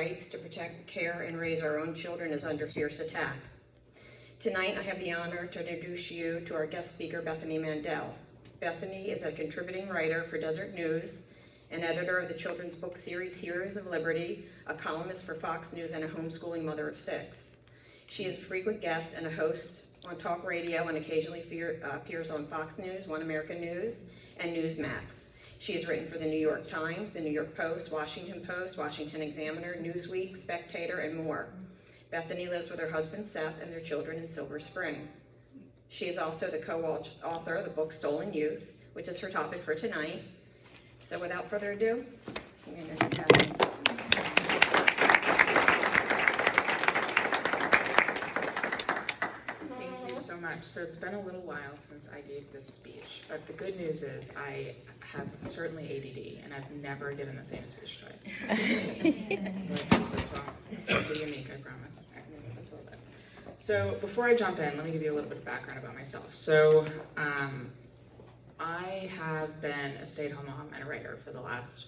rights to protect, care, and raise our own children is under fierce attack. Tonight, I have the honor to introduce you to our guest speaker, Bethany Mandel. Bethany is a contributing writer for Desert News, an editor of the children's book series Heroes of Liberty, a columnist for Fox News, and a homeschooling mother of 6. She is a frequent guest and a host on talk radio and occasionally appears on Fox News, One American News, and Newsmax. She has written for the New York Times, the New York Post, Washington Examiner, Newsweek, Spectator, and more. Bethany lives with her husband Seth and their children in Silver Spring. She is also the co-author of the book Stolen Youth, which is her topic for tonight. So without further ado, I'm going to introduce Bethany. Thank you so much. So it's been a little while since I gave this speech, but the good news is I have certainly ADD, and I've never given the same speech twice. This will be unique, I promise. I can move this a little bit. So before I jump in, let me give you a little bit of background about myself. So I have been a stay-at-home mom and a writer for the last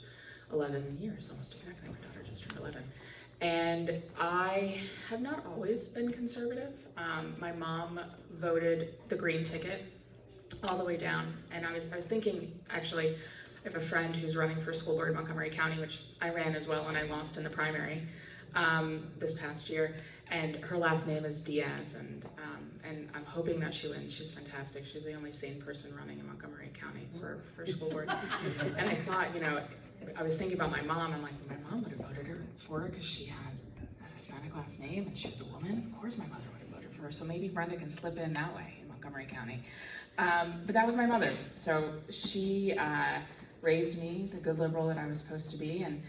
11 years, almost exactly. My daughter just turned 11. And I have not always been conservative. My mom voted the green ticket all the way down. And I was thinking, actually, I have a friend who's running for school board in Montgomery County, which I ran as well, and I lost in the primary this past year. And her last name is Diaz, and I'm hoping that she wins. She's fantastic. She's the only sane person running in Montgomery County for school board. And I thought, I was thinking about my mom. I'm like, my mom would have voted for her because she had a Hispanic last name and she was a woman. Of course my mother would have voted for her. So maybe Brenda can slip in that way in Montgomery County. But that was my mother. So she raised me the good liberal that I was supposed to be. And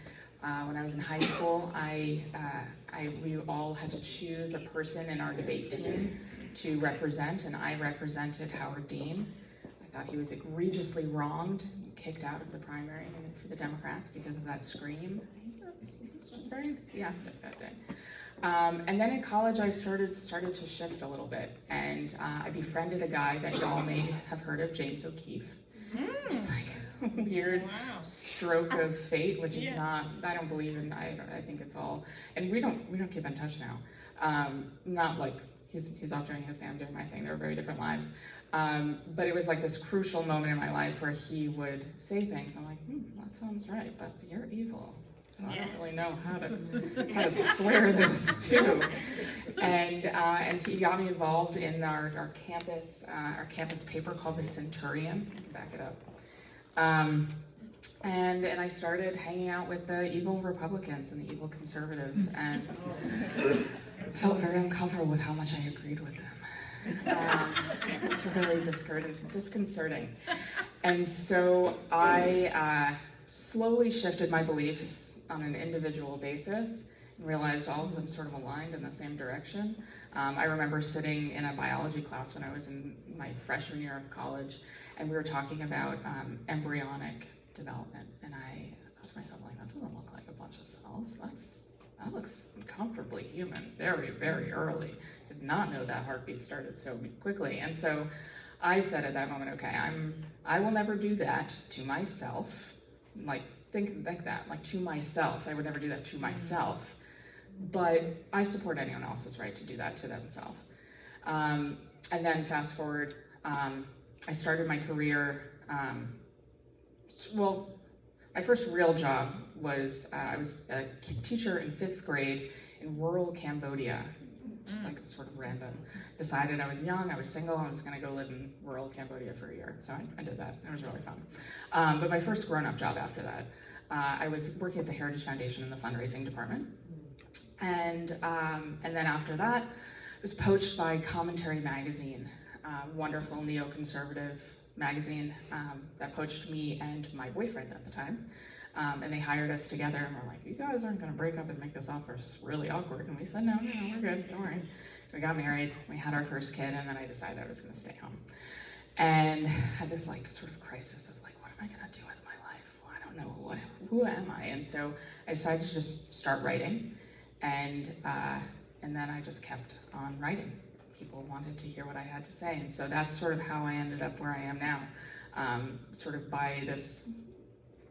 when I was in high school, we all had to choose a person in our debate team to represent, and I represented Howard Dean. I thought he was egregiously wronged, kicked out of the primary for the Democrats because of that scream. He was just very enthusiastic that day. And then in college, I started to shift a little bit, and I befriended a guy that y'all may have heard of, James O'Keefe. It's like a weird stroke of fate, which is not, I don't believe in, I think it's all, and we don't keep in touch now. Not like he's off doing his thing, I'm doing my thing, they're very different lives. But it was like this crucial moment in my life where he would say things, I'm like, that sounds right, but you're evil. So I don't really know how to square those two. And he got me involved in our campus paper called the Centurion. I can back it up. And I started hanging out with the evil Republicans and the evil conservatives, and felt very uncomfortable with how much I agreed with them. It's really disconcerting. And so I slowly shifted my beliefs on an individual basis and realized all of them sort of aligned in the same direction. I remember sitting in a biology class when I was in my freshman year of college, and we were talking about embryonic development, and I thought to myself, like, that doesn't look like a bunch of cells. That looks uncomfortably human, very, very early. Did not know that heartbeat started so quickly. And so I said at that moment, okay, I will never do that to myself. Like, think that, like, to myself. I would never do that to myself. But I support anyone else's right to do that to themselves. And then fast forward, I started my career, my first real job was, I was a teacher in 5th grade in rural Cambodia, just like sort of random. Decided I was young, I was single, I was gonna go live in rural Cambodia for a year. So I did that, it was really fun. But my first grown-up job after that, I was working at the Heritage Foundation in the fundraising department. And then after that, I was poached by Commentary magazine, wonderful neoconservative magazine that poached me and my boyfriend at the time. And they hired us together, and we're like, you guys aren't gonna break up and make this offer really awkward. And we said, no, we're good, don't worry. So we got married, we had our first kid, and then I decided I was gonna stay home. And had this like sort of crisis of like, what am I gonna do with my life? Well, I don't know, who am I? And so I decided to just start writing, and then I just kept on writing. People wanted to hear what I had to say, and so that's sort of how I ended up where I am now. Sort of by this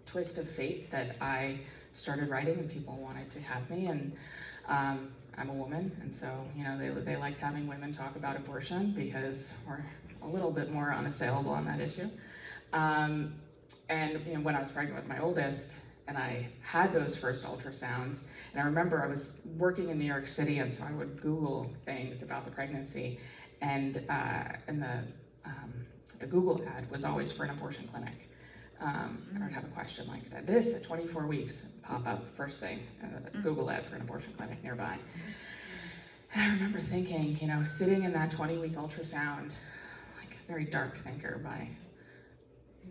twist of fate that I started writing and people wanted to have me, and I'm a woman, and so, you know, they liked having women talk about abortion because we're a little bit more unassailable on that issue. And you know, when I was pregnant with my oldest, and I had those first ultrasounds, and I remember I was working in New York City, and so I would Google things about the pregnancy, and the Google ad was always for an abortion clinic. I would have a question like that. This at 24 weeks, pop up first thing, Google ad for an abortion clinic nearby. And I remember thinking, you know, sitting in that 20-week ultrasound, like a very dark thinker by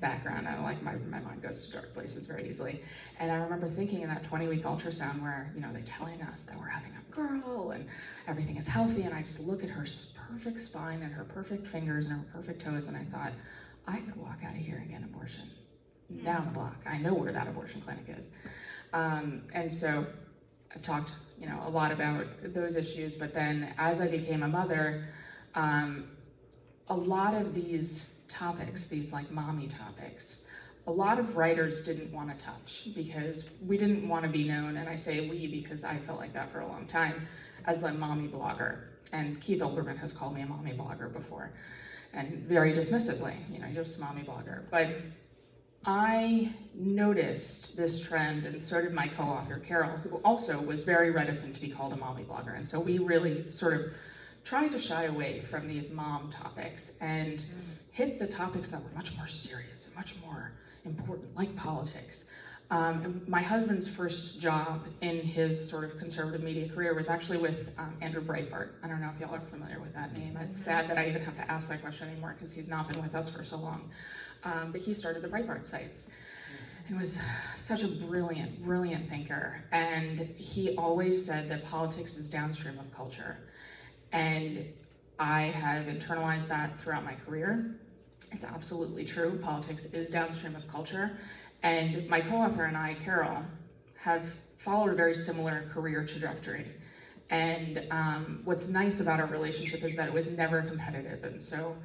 background. I don't like my mind goes to dark places very easily. And I remember thinking in that 20-week ultrasound where, you know, they're telling us that we're having a girl and everything is healthy, and I just look at her perfect spine and her perfect fingers and her perfect toes, and I thought, I could walk out of here and get an abortion down the block. I know where that abortion clinic is. And so I've talked, you know, a lot about those issues, but then as I became a mother, a lot of these topics, these like mommy topics, a lot of writers didn't want to touch because we didn't want to be known, and I say we because I felt like that for a long time, as a mommy blogger. And Keith Olbermann has called me a mommy blogger before, and very dismissively, you know, you're just a mommy blogger. But I noticed this trend, and so did my co-author Carol, who also was very reticent to be called a mommy blogger. And so we really sort of tried to shy away from these mom topics and hit the topics that were much more serious and much more important, like politics. And my husband's first job in his sort of conservative media career was actually with Andrew Breitbart. I don't know if y'all are familiar with that name. It's sad that I even have to ask that question anymore because he's not been with us for so long. But he started the Breitbart sites. He was such a brilliant, brilliant thinker. And he always said that politics is downstream of culture. And I have internalized that throughout my career. It's absolutely true. Politics is downstream of culture. And my co-author and I, Carol, have followed a very similar career trajectory. And what's nice about our relationship is that it was never competitive. And so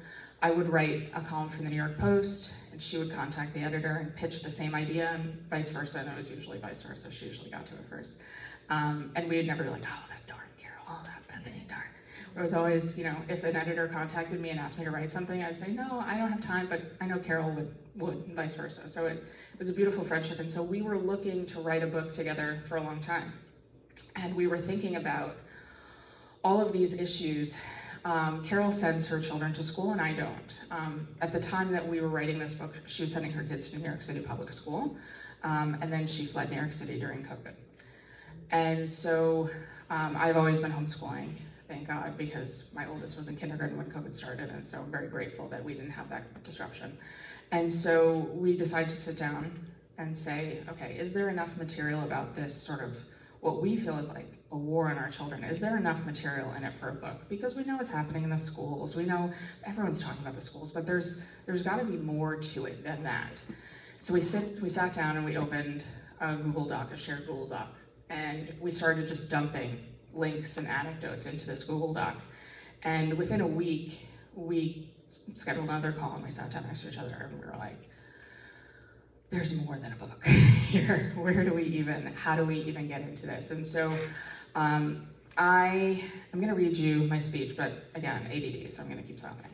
I would write a column for the New York Post, and she would contact the editor and pitch the same idea, and vice versa. And it was usually vice versa. She usually got to it first. And we would never be like, oh, that darn Carol, oh, that Bethany, darn. It was always, you know, if an editor contacted me and asked me to write something, I'd say, no, I don't have time, but I know Carol would, and vice versa. So it was a beautiful friendship. And so we were looking to write a book together for a long time. And we were thinking about all of these issues. Carol sends her children to school, and I don't. At the time that we were writing this book, she was sending her kids to New York City public school. And then she fled New York City during COVID. And so I've always been homeschooling. Thank God, because my oldest was in kindergarten when COVID started, and so I'm very grateful that we didn't have that disruption. And so we decided to sit down and say, okay, is there enough material about this sort of what we feel is like a war on our children? Is there enough material in it for a book? Because we know what's happening in the schools. We know everyone's talking about the schools, but there's got to be more to it than that. So we sat down and we opened a Google Doc, a shared Google Doc, and we started just dumping links and anecdotes into this Google Doc. And within a week, we scheduled another call and we sat down next to each other and we were like, there's more than a book here. How do we even get into this? And so I'm gonna read you my speech, but again, ADD, so I'm gonna keep stopping.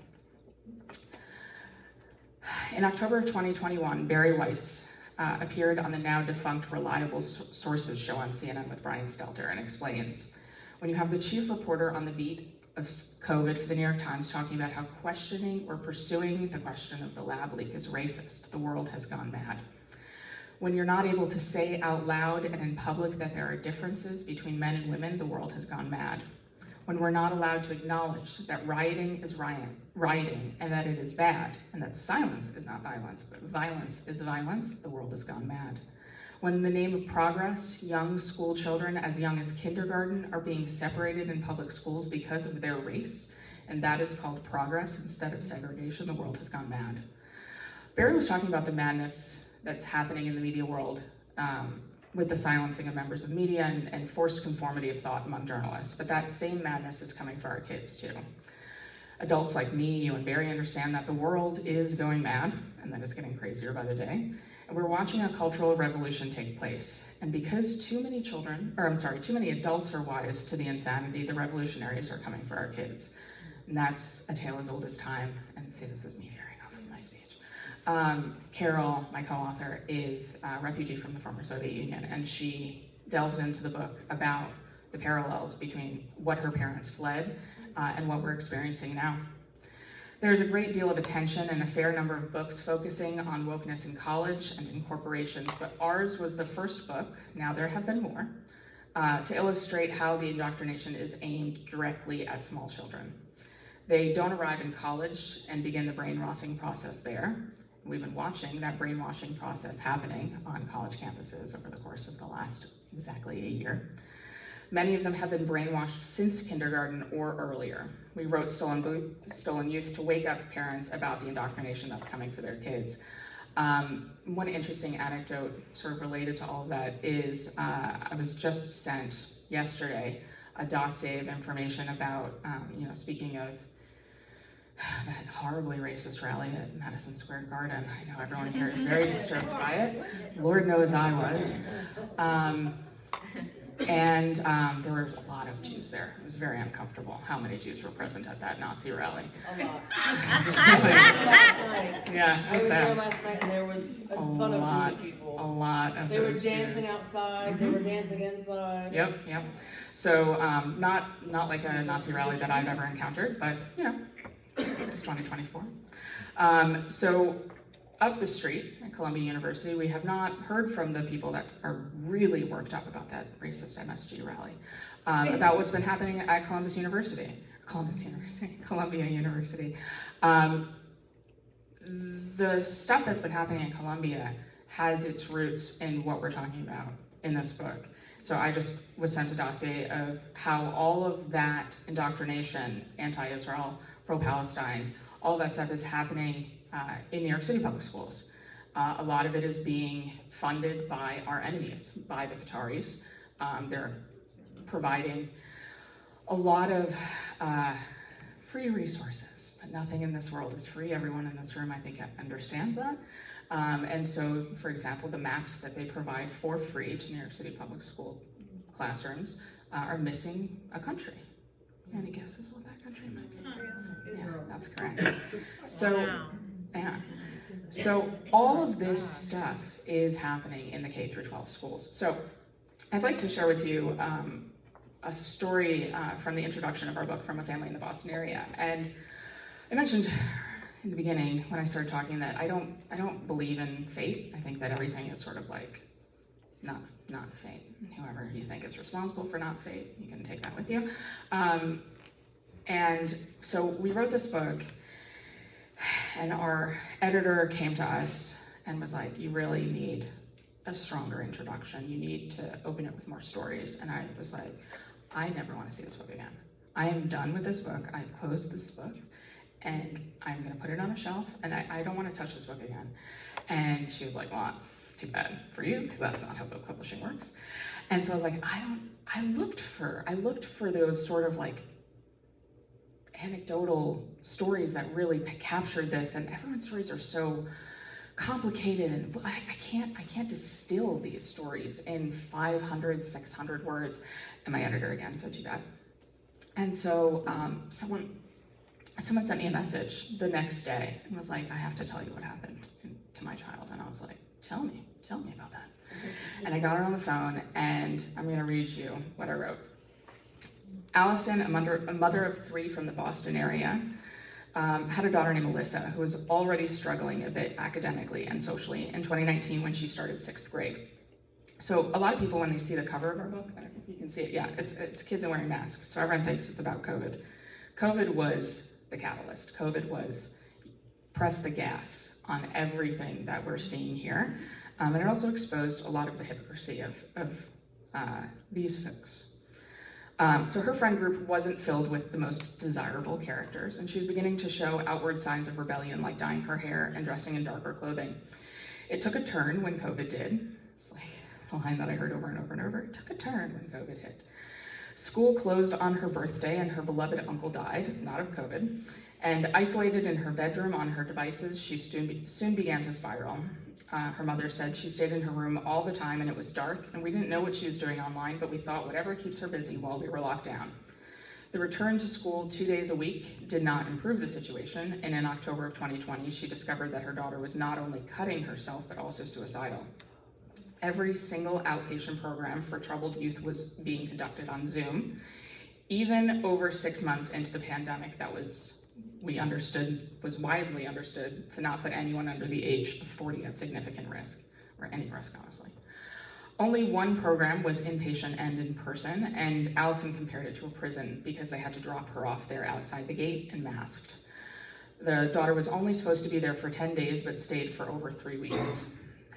In October of 2021, Barry Weiss appeared on the now defunct Reliable Sources show on CNN with Brian Stelter and explains, when you have the chief reporter on the beat of COVID for the New York Times talking about how questioning or pursuing the question of the lab leak is racist, the world has gone mad. When you're not able to say out loud and in public that there are differences between men and women, the world has gone mad. When we're not allowed to acknowledge that rioting is rioting and that it is bad, and that silence is not violence, but violence is violence, the world has gone mad. When in the name of progress, young school children as young as kindergarten are being separated in public schools because of their race, and that is called progress instead of segregation, the world has gone mad. Barry was talking about the madness that's happening in the media world with the silencing of members of media and forced conformity of thought among journalists, but that same madness is coming for our kids too. Adults like me, you and Barry understand that the world is going mad and that it's getting crazier by the day. And we're watching a cultural revolution take place. And because too many adults are wise to the insanity, the revolutionaries are coming for our kids. And that's a tale as old as time. And see, this is me veering off of my speech. Carol, my co-author, is a refugee from the former Soviet Union, and she delves into the book about the parallels between what her parents fled and what we're experiencing now. There's a great deal of attention and a fair number of books focusing on wokeness in college and in corporations, but ours was the first book, now there have been more, to illustrate how the indoctrination is aimed directly at small children. They don't arrive in college and begin the brainwashing process there. We've been watching that brainwashing process happening on college campuses over the course of the last exactly a year. Many of them have been brainwashed since kindergarten or earlier. We wrote Stolen Youth to wake up parents about the indoctrination that's coming for their kids. One interesting anecdote sort of related to all of that is I was just sent yesterday a dossier of information about, speaking of that horribly racist rally at Madison Square Garden. I know everyone here is very disturbed by it. Lord knows I was. And there were a lot of Jews there. It was very uncomfortable how many Jews were present at that Nazi rally. A lot. Yeah, I was there last night and there was a ton of Jewish people. A lot of They were those dancing Jews. outside, they were dancing inside. Yep. So not like a Nazi rally that I've ever encountered, but it's 2024. So up the street at Columbia University, we have not heard from the people that are really worked up about that racist MSG rally, about what's been happening at Columbia University. The stuff that's been happening in Columbia has its roots in what we're talking about in this book. So I just was sent a dossier of how all of that indoctrination, anti-Israel, pro-Palestine, all that stuff is happening in New York City public schools. A lot of it is being funded by our enemies, by the Qataris. They're providing a lot of free resources, but nothing in this world is free. Everyone in this room, I think, understands that. And so, for example, the maps that they provide for free to New York City public school classrooms are missing a country. Any guesses what that country might be? Yeah, that's correct. So, yeah. So all of this stuff is happening in the K through 12 schools. So I'd like to share with you a story from the introduction of our book, From a Family in the Boston Area. And I mentioned in the beginning when I started talking that I don't believe in fate. I think that everything is sort of like not fate. Whoever you think is responsible for not fate, you can take that with you. And so we wrote this book, and our editor came to us and was like, you really need a stronger introduction. You need to open it with more stories. And I was like, I never want to see this book again. I am done with this book. I've closed this book, and I'm going to put it on a shelf, and I don't want to touch this book again. And she was like, well, it's too bad for you, because that's not how book publishing works. And so I was like, I looked for those sort of like anecdotal stories that really captured this, and everyone's stories are so complicated, and I can't distill these stories in 500, 600 words. And my editor again said, too bad. And so someone sent me a message the next day and was like, I have to tell you what happened to my child. And I was like, tell me about that. And I got her on the phone, and I'm going to read you what I wrote. Allison, a mother of 3 from the Boston area, had a daughter named Melissa who was already struggling a bit academically and socially in 2019 when she started 6th grade. So a lot of people, when they see the cover of our book, I don't know if you can see it, yeah, it's kids wearing masks. So everyone thinks it's about COVID. COVID was the catalyst. COVID was press the gas on everything that we're seeing here. And it also exposed a lot of the hypocrisy of these folks. So her friend group wasn't filled with the most desirable characters, and she was beginning to show outward signs of rebellion, like dyeing her hair and dressing in darker clothing. It took a turn when COVID did. It's like a line that I heard over and over and over. It took a turn when COVID hit. School closed on her birthday, and her beloved uncle died, not of COVID. And isolated in her bedroom on her devices, she soon began to spiral. Her mother said she stayed in her room all the time and it was dark and we didn't know what she was doing online, but we thought whatever keeps her busy while we were locked down. The return to school 2 days a week did not improve the situation, and in October of 2020, she discovered that her daughter was not only cutting herself, but also suicidal. Every single outpatient program for troubled youth was being conducted on Zoom. Even over 6 months into the pandemic, was widely understood to not put anyone under the age of 40 at significant risk, or any risk, honestly. Only one program was inpatient and in person, and Allison compared it to a prison because they had to drop her off there outside the gate and masked. The daughter was only supposed to be there for 10 days, but stayed for over 3 weeks.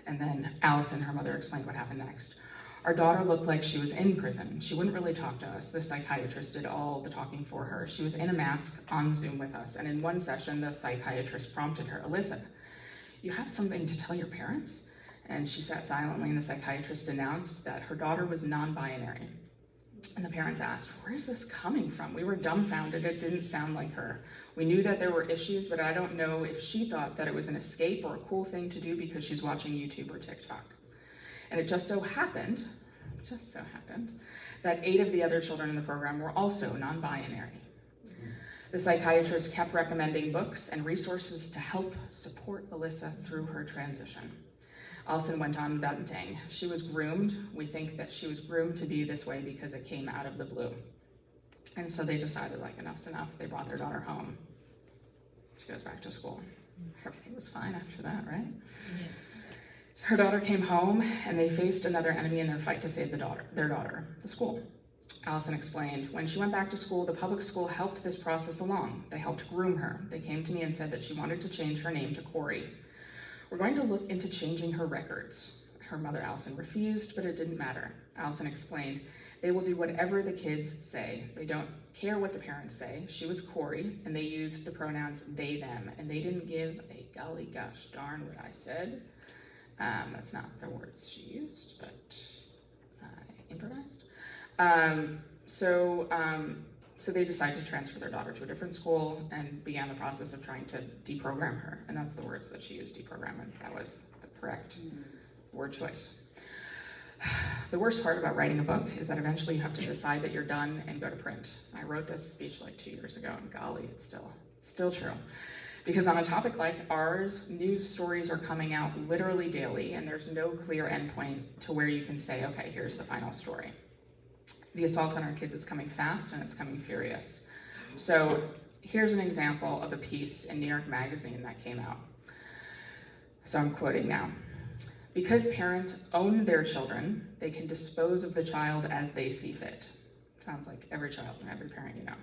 And then Allison, her mother, explained what happened next. Our daughter looked like she was in prison. She wouldn't really talk to us. The psychiatrist did all the talking for her. She was in a mask on Zoom with us, and in one session, the psychiatrist prompted her, "Alyssa, you have something to tell your parents?" And she sat silently, and the psychiatrist announced that her daughter was non-binary. And the parents asked, "Where is this coming from?" We were dumbfounded. It didn't sound like her. We knew that there were issues, but I don't know if she thought that it was an escape or a cool thing to do because she's watching YouTube or TikTok. And it just so happened, that 8 of the other children in the program were also non-binary. The psychiatrist kept recommending books and resources to help support Alyssa through her transition. Allison went on venting. She was groomed. We think that she was groomed to be this way because it came out of the blue. And so they decided, like, enough's enough. They brought their daughter home. She goes back to school. Everything was fine after that, right? Yeah. Her daughter came home, and they faced another enemy in their fight to save their daughter, the school. Allison explained, when she went back to school, the public school helped this process along. They helped groom her. They came to me and said that she wanted to change her name to Corey. We're going to look into changing her records. Her mother, Allison, refused, but it didn't matter. Allison explained, they will do whatever the kids say. They don't care what the parents say. She was Corey, and they used the pronouns they, them, and they didn't give a golly gosh darn what I said. That's not the words she used, but I improvised. So they decided to transfer their daughter to a different school and began the process of trying to deprogram her. And that's the words that she used, deprogram, and that was the correct word choice. The worst part about writing a book is that eventually you have to decide that you're done and go to print. I wrote this speech like 2 years ago, and golly, it's still true. Because on a topic like ours, news stories are coming out literally daily, and there's no clear endpoint to where you can say, okay, here's the final story. The assault on our kids is coming fast, and it's coming furious. So here's an example of a piece in New York Magazine that came out. So I'm quoting now. Because parents own their children, they can dispose of the child as they see fit. Sounds like every child and every parent you know.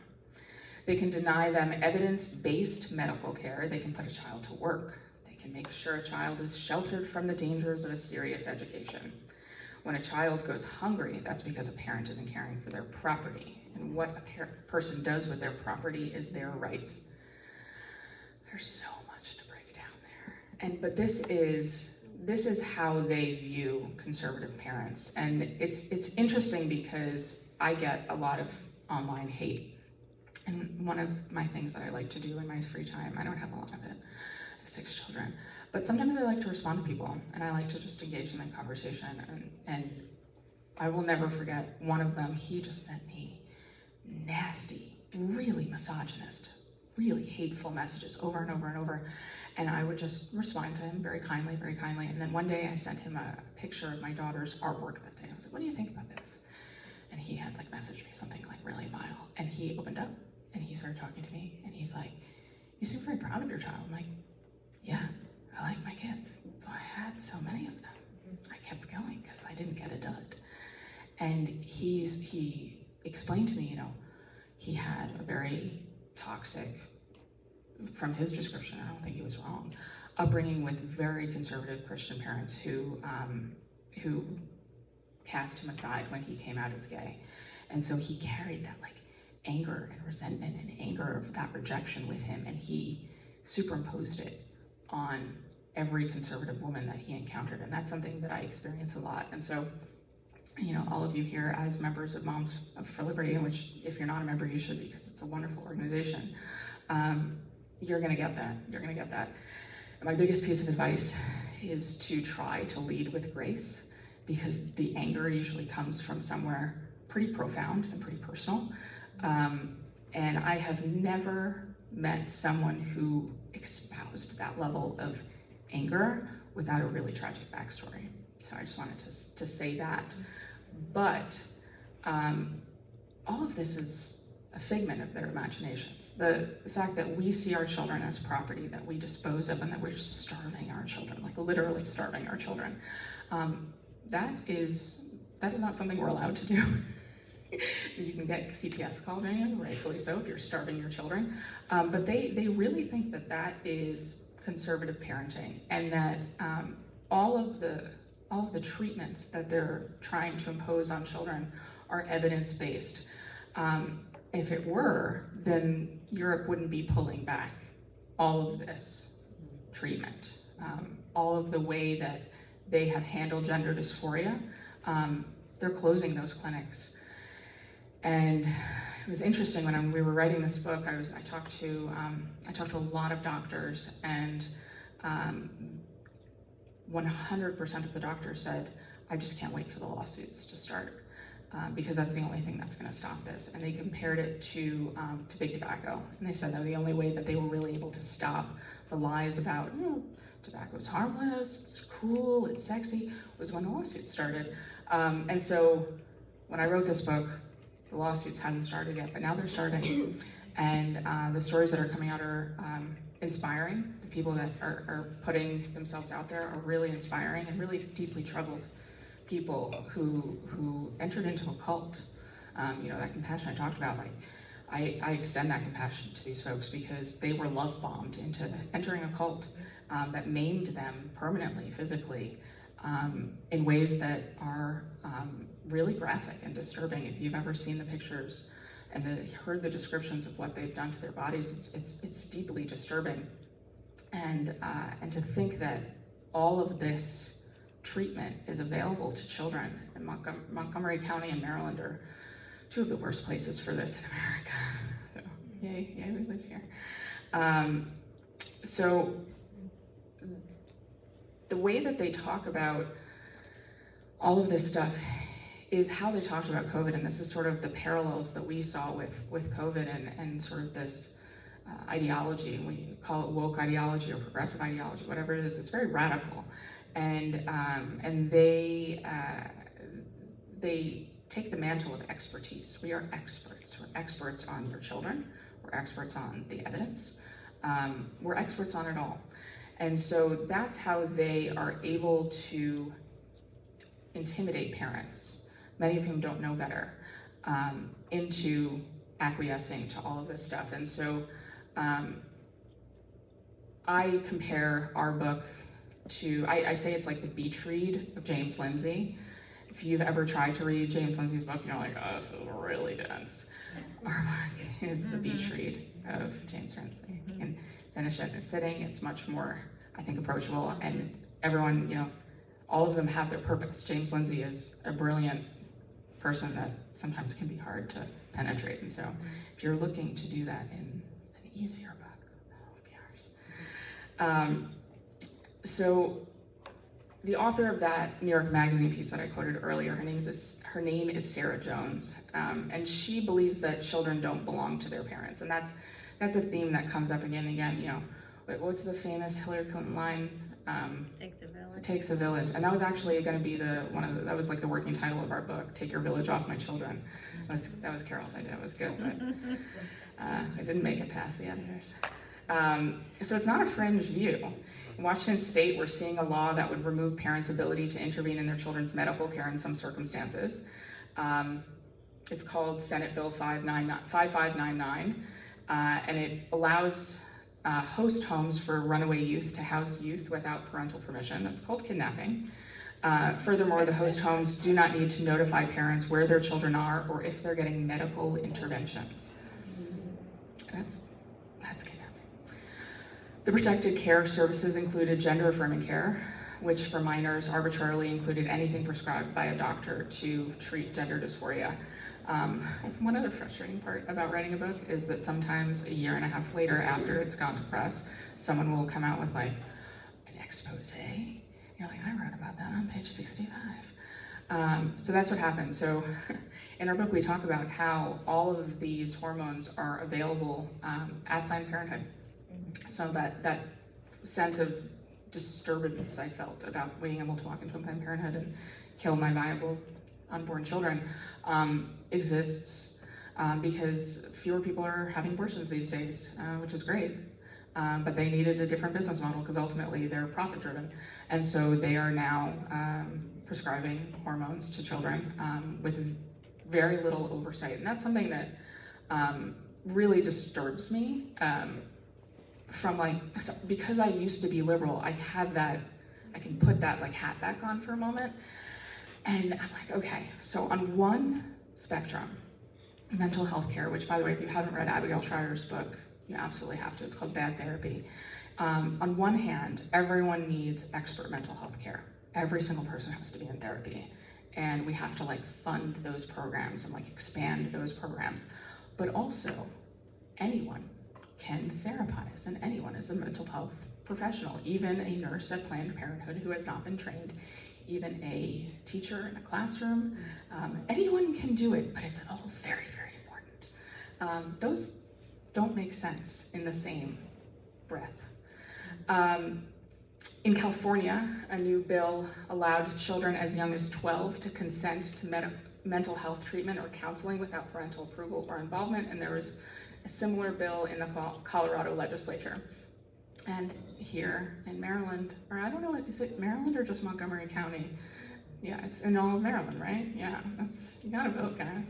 They can deny them evidence-based medical care. They can put a child to work. They can make sure a child is sheltered from the dangers of a serious education. When a child goes hungry, that's because a parent isn't caring for their property. And what a person does with their property is their right. There's so much to break down there. But this is how they view conservative parents. And it's interesting because I get a lot of online hate. And one of my things that I like to do in my free time, I don't have a lot of it, I have 6 children, but sometimes I like to respond to people, and I like to just engage them in conversation, and I will never forget one of them. He just sent me nasty, really misogynist, really hateful messages over and over and over, and I would just respond to him very kindly, and then one day I sent him a picture of my daughter's artwork that day. I was like, what do you think about this? And he had messaged me something really vile, and he opened up, and he started talking to me, and he's like, you seem very proud of your child. I'm like, yeah, I like my kids. So I had so many of them. I kept going because I didn't get a dud. And he explained to me, he had a very toxic, from his description, I don't think he was wrong, upbringing with very conservative Christian parents who cast him aside when he came out as gay. And so he carried that anger and resentment and anger of that rejection with him, and he superimposed it on every conservative woman that he encountered. And that's something that I experience a lot. And so, all of you here as members of Moms for Liberty, which if you're not a member, you should, because it's a wonderful organization, you're gonna get that. And my biggest piece of advice is to try to lead with grace, because the anger usually comes from somewhere pretty profound and pretty personal. And I have never met someone who espoused that level of anger without a really tragic backstory. So I just wanted to say that. But all of this is a figment of their imaginations. The fact that we see our children as property that we dispose of, and that we're starving our children, like literally starving our children, that is not something we're allowed to do. You can get CPS called on you, rightfully so, if you're starving your children. But they really think that that is conservative parenting, and that all of the treatments that they're trying to impose on children are evidence-based. If it were, then Europe wouldn't be pulling back all of this treatment. All of the way that they have handled gender dysphoria, they're closing those clinics. And it was interesting when we were writing this book. I talked to a lot of doctors, and 100% of the doctors said, "I just can't wait for the lawsuits to start, because that's the only thing that's going to stop this." And they compared it to big tobacco, and they said that the only way that they were really able to stop the lies about tobacco's harmless, it's cool, it's sexy, was when the lawsuits started. And so when I wrote this book, the lawsuits hadn't started yet, but now they're starting. And the stories that are coming out are inspiring. The people that are putting themselves out there are really inspiring, and really deeply troubled people who entered into a cult. That compassion I talked about, like, I extend that compassion to these folks, because they were love bombed into entering a cult that maimed them permanently, physically, in ways that are really graphic and disturbing. If you've ever seen the pictures and heard the descriptions of what they've done to their bodies, it's deeply disturbing. And to think that all of this treatment is available to children in Montgomery County and Maryland are two of the worst places for this in America. So, yay, we live here. So the way that they talk about all of this stuff is how they talked about COVID, and this is sort of the parallels that we saw with COVID and sort of this ideology, and we call it woke ideology or progressive ideology, whatever it is. It's very radical, and they take the mantle of expertise. We are experts. We're experts on your children. We're experts on the evidence. We're experts on it all. And so that's how they are able to intimidate parents, many of whom don't know better, into acquiescing to all of this stuff. And so I compare our book to, I say it's like the beach read of James Lindsay. If you've ever tried to read James Lindsay's book, you're like, oh, this is really dense. Our book is the beach read of James Lindsay. You can finish it in a sitting. It's much more, I think, approachable, and everyone, all of them have their purpose. James Lindsay is a brilliant person that sometimes can be hard to penetrate, and so if you're looking to do that in an easier book, that would be ours. So the author of that New York Magazine piece that I quoted earlier, her name is Sarah Jones, and she believes that children don't belong to their parents, and that's a theme that comes up again and again. What's the famous Hillary Clinton line? Takes a village. It takes a village, and that was actually going to be that was like the working title of our book, "Take Your Village Off My Children." That was Carol's idea. It was good, but it didn't make it past the editors. So it's not a fringe view. In Washington State, we're seeing a law that would remove parents' ability to intervene in their children's medical care in some circumstances. It's called Senate Bill 5599, and it allows host homes for runaway youth to house youth without parental permission. That's called kidnapping. Furthermore, the host homes do not need to notify parents where their children are or if they're getting medical interventions. That's kidnapping. The protected care services included gender-affirming care, which for minors arbitrarily included anything prescribed by a doctor to treat gender dysphoria. One other frustrating part about writing a book is that sometimes a year and a half later, after it's gone to press, someone will come out with like an expose You're like, I wrote about that on page 65. So that's what happened. So in our book, we talk about how all of these hormones are available at Planned Parenthood. So that sense of disturbance I felt about being able to walk into a Planned Parenthood and kill my viable unborn children exists because fewer people are having abortions these days, which is great. But they needed a different business model because ultimately they're profit driven. And so they are now prescribing hormones to children with very little oversight. And that's something that really disturbs me because I used to be liberal, I can put that hat back on for a moment. And I'm like, okay, so on one spectrum, mental health care, which by the way, if you haven't read Abigail Schreier's book, you absolutely have to. It's called Bad Therapy. On one hand, everyone needs expert mental health care. Every single person has to be in therapy. And we have to fund those programs and expand those programs. But also, anyone can therapize, and anyone is a mental health professional, even a nurse at Planned Parenthood who has not been trained, even a teacher in a classroom. Anyone can do it, but it's all very, very important. Those don't make sense in the same breath. In California, a new bill allowed children as young as 12 to consent to mental health treatment or counseling without parental approval or involvement, and there was a similar bill in the Colorado legislature. And here in Maryland, or I don't know, is it Maryland or just Montgomery County? Yeah, it's in all of Maryland, right? Yeah, you gotta vote, guys.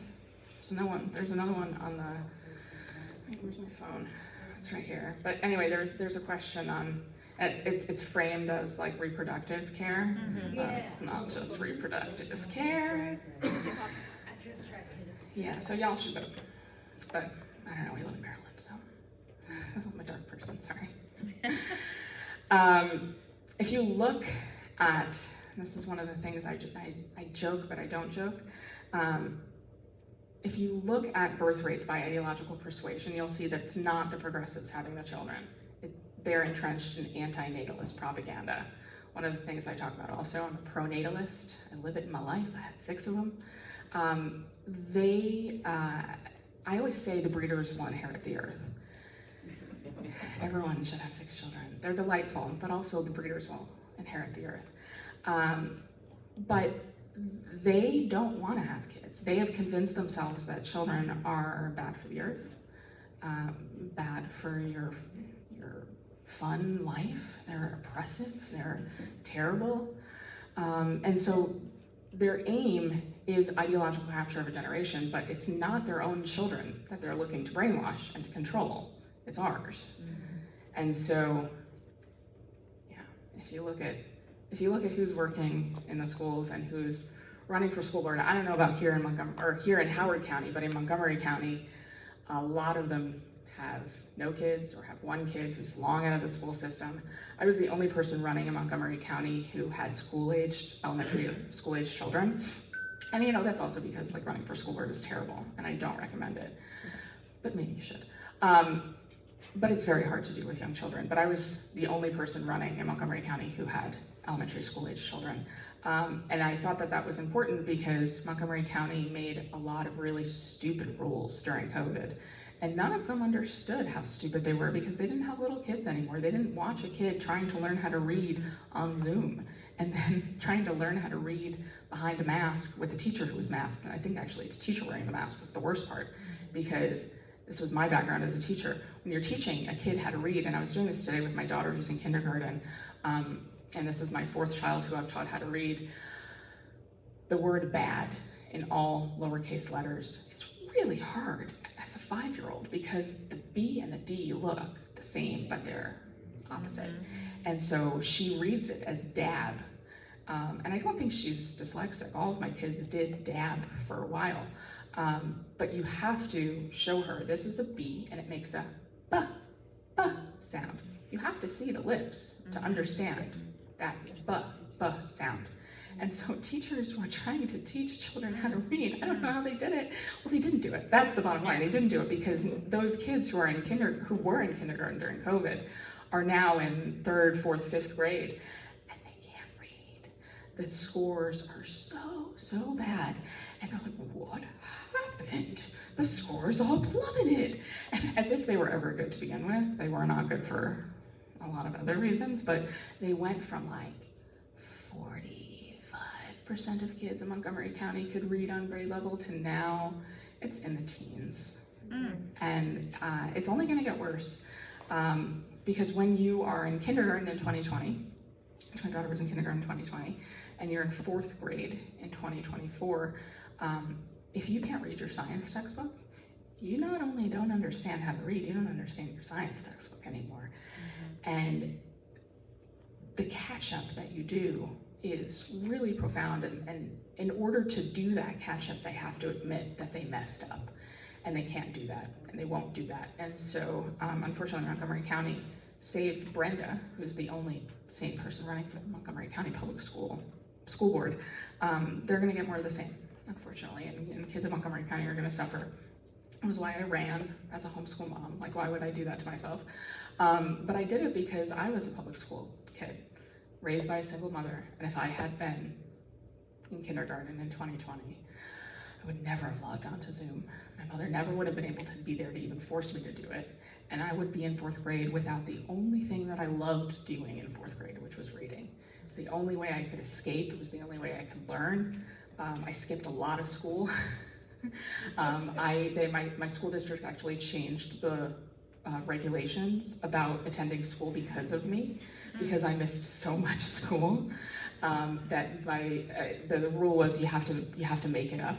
There's another one on the, where's my phone? It's right here. But anyway, there's a question on, it's framed as reproductive care. It's not just reproductive care. Yeah, so y'all should vote. But I don't know, we live in Maryland, so I'm a dark person, sorry. If you look at, this is one of the things I joke, but I don't joke. If you look at birth rates by ideological persuasion, you'll see that it's not the progressives having the children. They're entrenched in anti-natalist propaganda. One of the things I talk about also, I'm a pro-natalist. I live it in my life. I had 6 of them. I always say the breeders will inherit the earth. Everyone should have 6 children. They're delightful, but also the breeders will inherit the earth. But they don't want to have kids. They have convinced themselves that children are bad for the earth, bad for your fun life. They're oppressive, they're terrible. And so their aim is ideological capture of a generation, but it's not their own children that they're looking to brainwash and to control. It's ours. And so, yeah, if you look at who's working in the schools and who's running for school board, I don't know about here in Howard County, but in Montgomery County, a lot of them have no kids or have 1 kid who's long out of the school system. I was the only person running in Montgomery County who had elementary school-aged children. And that's also because running for school board is terrible and I don't recommend it, but maybe you should. But it's very hard to do with young children. But I was the only person running in Montgomery County who had elementary school-aged children. And I thought that was important because Montgomery County made a lot of really stupid rules during COVID. And none of them understood how stupid they were because they didn't have little kids anymore. They didn't watch a kid trying to learn how to read on Zoom and then trying to learn how to read behind a mask with a teacher who was masked. And I think actually the teacher wearing the mask was the worst part because this was my background as a teacher. When you're teaching a kid how to read, and I was doing this today with my daughter who's in kindergarten, and this is my 4th child who I've taught how to read, the word bad in all lowercase letters is really hard as a 5-year-old because the B and the D look the same, but they're opposite. And so she reads it as dab. And I don't think she's dyslexic. All of my kids did dab for a while. But you have to show her this is a B and it makes a buh sound. You have to see the lips to understand that buh sound. And so teachers were trying to teach children how to read. I don't know how they did it. Well, they didn't do it. That's the bottom line. They didn't do it because those kids who were in kindergarten during COVID are now in 3rd, 4th, 5th grade, and they can't read. that scores are so bad. And they're like, what happened? The scores all plummeted. And as if they were ever good to begin with. They were not good for a lot of other reasons, but they went from like 45% of kids in Montgomery County could read on grade level to now it's in the teens. And it's only gonna get worse. Because when you are in kindergarten in 2020, my daughter was in kindergarten in 2020, and you're in 4th grade in 2024, if you can't read your science textbook, you not only don't understand how to read, you don't understand your science textbook anymore. And the catch-up that you do is really profound, and in order to do that catch-up, they have to admit that they messed up, and they can't do that, and they won't do that. And so, unfortunately, Montgomery County, save Brenda, who's the only sane person running for the Montgomery County Public School Board, they're gonna get more of the same, unfortunately, and kids in Montgomery County are gonna suffer. It was why I ran as a homeschool mom. Like, why would I do that to myself? But I did it because I was a public school kid, raised by a single mother, and if I had been in kindergarten in 2020, I would never have logged on to Zoom. My mother never would have been able to be there to even force me to do it, and I would be in 4th grade without the only thing that I loved doing in 4th grade, which was reading. It was the only way I could escape. It was the only way I could learn. I skipped a lot of school. My school district actually changed the regulations about attending school because of me, because I missed so much school that the rule was you have to make it up,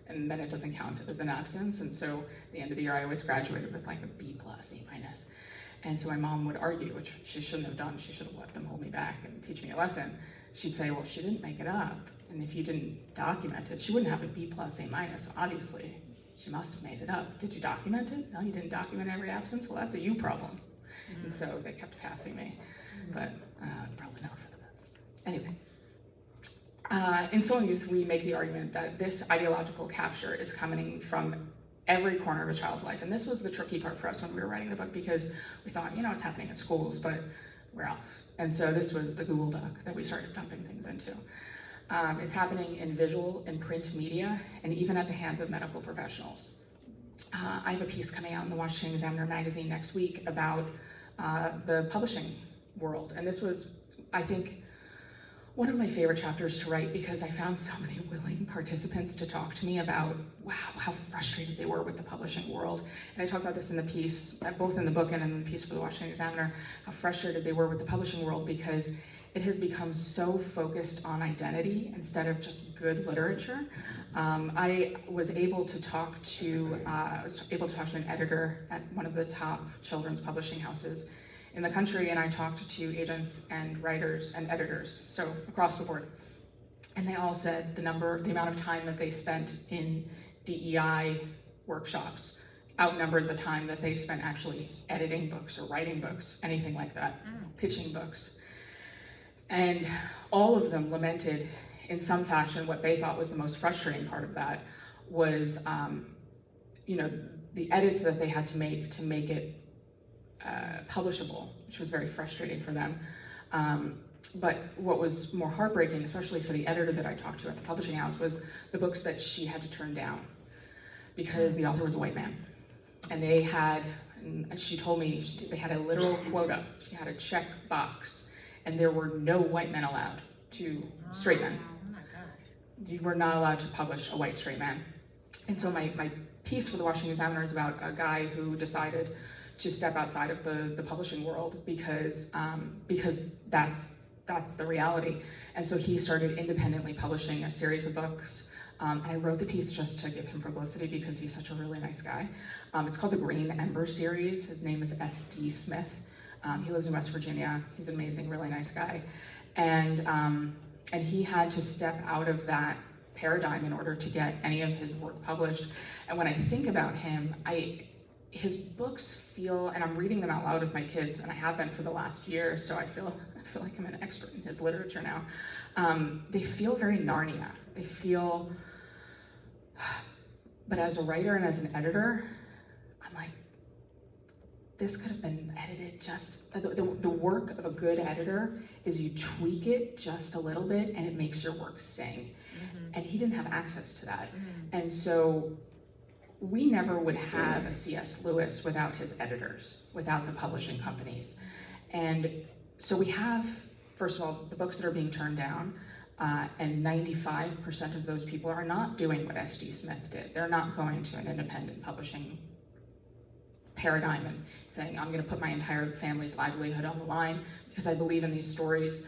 and then it doesn't count as an absence. And so at the end of the year, I always graduated with like a B+, A-. And so my mom would argue, which she shouldn't have done. She should have let them hold me back and teach me a lesson. She'd say, well, she didn't make it up. And if you didn't document it, she wouldn't have a B+, A-. So obviously, she must have made it up. Did you document it? No, you didn't document every absence? Well, that's a you problem. And so they kept passing me, but probably not for the best. Anyway, in Stolen Youth, we make the argument that this ideological capture is coming from every corner of a child's life. And this was the tricky part for us when we were writing the book, because we thought, you know, it's happening at schools, but where else? And so this was the Google Doc that we started dumping things into. It's happening in visual and print media, and even at the hands of medical professionals. I have a piece coming out in the Washington Examiner magazine next week about the publishing world. And this was, I think, one of my favorite chapters to write, because I found so many willing participants to talk to me about, wow, how frustrated they were with the publishing world. And I talk about this in the piece, both in the book and in the piece for the Washington Examiner, how frustrated they were with the publishing world because it has become so focused on identity instead of just good literature. I was able to talk to an editor at one of the top children's publishing houses in the country, and I talked to agents and writers and editors, so across the board. And they all said the amount of time that they spent in DEI workshops outnumbered the time that they spent actually editing books or writing books, anything like that, pitching books. And all of them lamented in some fashion what they thought was the most frustrating part of that was, the edits that they had to make it publishable, which was very frustrating for them. But what was more heartbreaking, especially for the editor that I talked to at the publishing house, was the books that she had to turn down because the author was a white man. And they had, and she told me, they had a literal quota. She had a check box, and there were no white men allowed to straight men. Oh my God. You were not allowed to publish a white straight man. And so my piece for the Washington Examiner is about a guy who decided to step outside of the publishing world because that's the reality. And so he started independently publishing a series of books. And I wrote the piece just to give him publicity because he's such a really nice guy. It's called the Green Ember series. His name is S.D. Smith. He lives in West Virginia. He's an amazing, really nice guy. And he had to step out of that paradigm in order to get any of his work published. And when I think about him, his books feel, and I'm reading them out loud with my kids, and I have been for the last year, so I feel like I'm an expert in his literature now. They feel very Narnia. They feel, but as a writer and as an editor, I'm like, this could have been edited just, the work of a good editor is you tweak it just a little bit and it makes your work sing. And he didn't have access to that. And so we never would have a C.S. Lewis without his editors, without the publishing companies. And so we have, first of all, the books that are being turned down, and 95% of those people are not doing what S.D. Smith did. They're not going to an independent publishing paradigm and saying, I'm gonna put my entire family's livelihood on the line because I believe in these stories.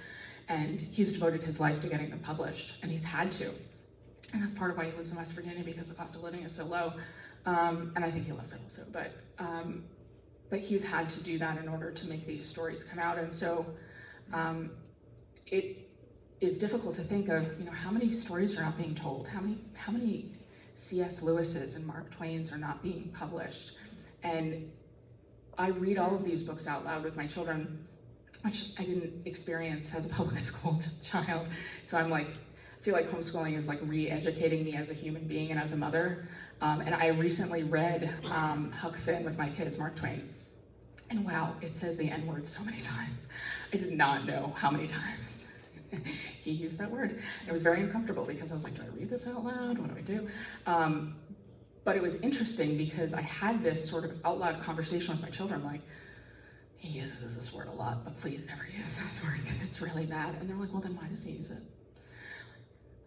And he's devoted his life to getting them published, and he's had to. And that's part of why he lives in West Virginia, because the cost of living is so low. And I think he loves it also, but he's had to do that in order to make these stories come out. And so it is difficult to think of, how many stories are not being told? How many C.S. Lewis's and Mark Twain's are not being published? And I read all of these books out loud with my children, which I didn't experience as a public school child. So I feel like homeschooling is like re-educating me as a human being and as a mother. And I recently read Huck Finn with my kids, Mark Twain. And wow, it says the N-word so many times. I did not know how many times he used that word. It was very uncomfortable because I was like, do I read this out loud? What do I do? But it was interesting because I had this sort of out loud conversation with my children, like, he uses this word a lot, but please never use this word because it's really bad. And they're like, well, then why does he use it?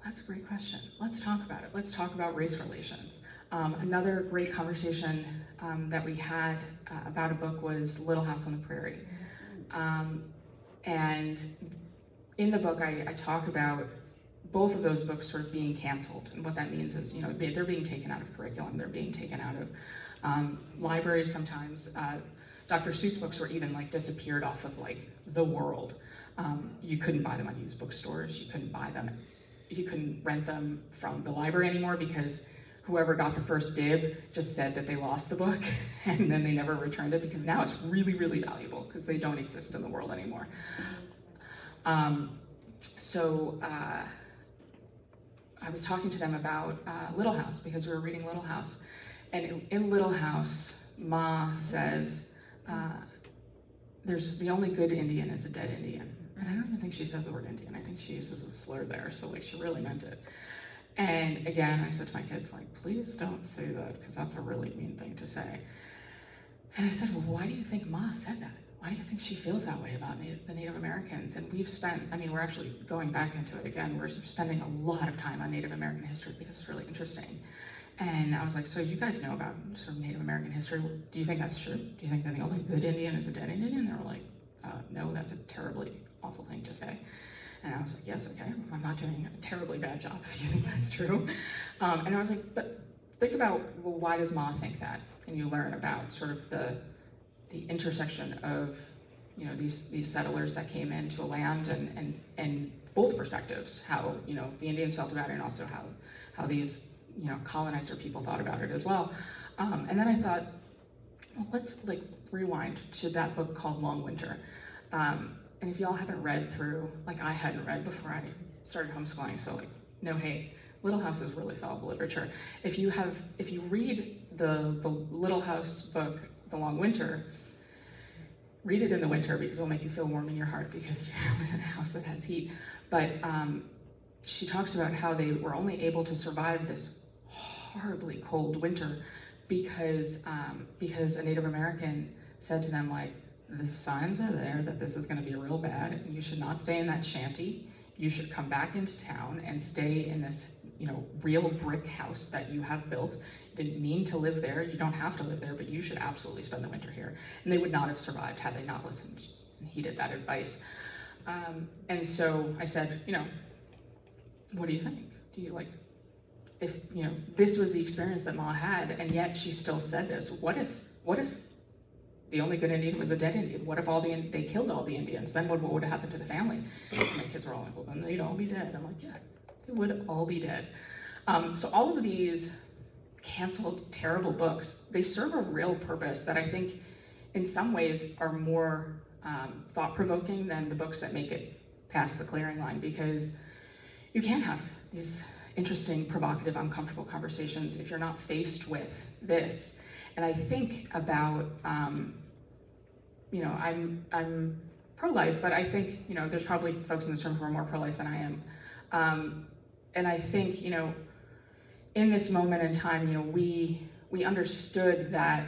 That's a great question. Let's talk about it. Let's talk about race relations. Another great conversation that we had about a book was Little House on the Prairie. And in the book, I talk about both of those books sort of being canceled. And what that means is, they're being taken out of curriculum. They're being taken out of libraries sometimes. Dr. Seuss books were even disappeared off of the world. You couldn't buy them at used bookstores. You couldn't buy them. You couldn't rent them from the library anymore because whoever got the first dib just said that they lost the book and then they never returned it, because now it's really, really valuable because they don't exist in the world anymore. So I was talking to them about Little House because we were reading Little House. And in Little House, Ma says, there's the only good Indian is a dead Indian. And I don't even think she says the word Indian. I think she uses a slur there. So she really meant it. And again, I said to my kids, please don't say that because that's a really mean thing to say. And I said, well, why do you think Ma said that? Why do you think she feels that way about the Native Americans? And we've spent, we're actually going back into it again. We're spending a lot of time on Native American history because it's really interesting. And I was like, so you guys know about sort of Native American history. Do you think that's true? Do you think that the only good Indian is a dead Indian? And they were like, no, that's a terribly awful thing to say. And I was like, yes, okay, I'm not doing a terribly bad job if you think that's true. And I was like, but think about, well, why does Ma think that? And you learn about sort of the intersection of, these settlers that came into a land and both perspectives, how, the Indians felt about it and also how these, colonizer people thought about it as well. And then I thought, well, let's rewind to that book called Long Winter. And if y'all haven't read through, I hadn't read before I started homeschooling, so no hate. Little House is really solid literature. If you read the Little House book, The Long Winter, read it in the winter because it'll make you feel warm in your heart because you live in a house that has heat. But she talks about how they were only able to survive this horribly cold winter because a Native American said to them, the signs are there that this is going to be real bad and you should not stay in that shanty. You should come back into town and stay in this, real brick house that you have built. You didn't mean to live there. You don't have to live there, but you should absolutely spend the winter here. And they would not have survived had they not listened and heeded that advice. And so I said, what do you think? Do you if, this was the experience that Ma had and yet she still said this, what if the only good Indian was a dead Indian? What if they killed all the Indians? Then what would have happened to the family? My kids were all like, well, then they'd all be dead. I'm like, yeah, they would all be dead. So all of these canceled, terrible books, they serve a real purpose that I think in some ways are more thought-provoking than the books that make it past the clearing line, because you can have these interesting, provocative, uncomfortable conversations if you're not faced with this. And I think about I'm pro-life, but I think, there's probably folks in this room who are more pro-life than I am. And I think, in this moment in time, we understood that,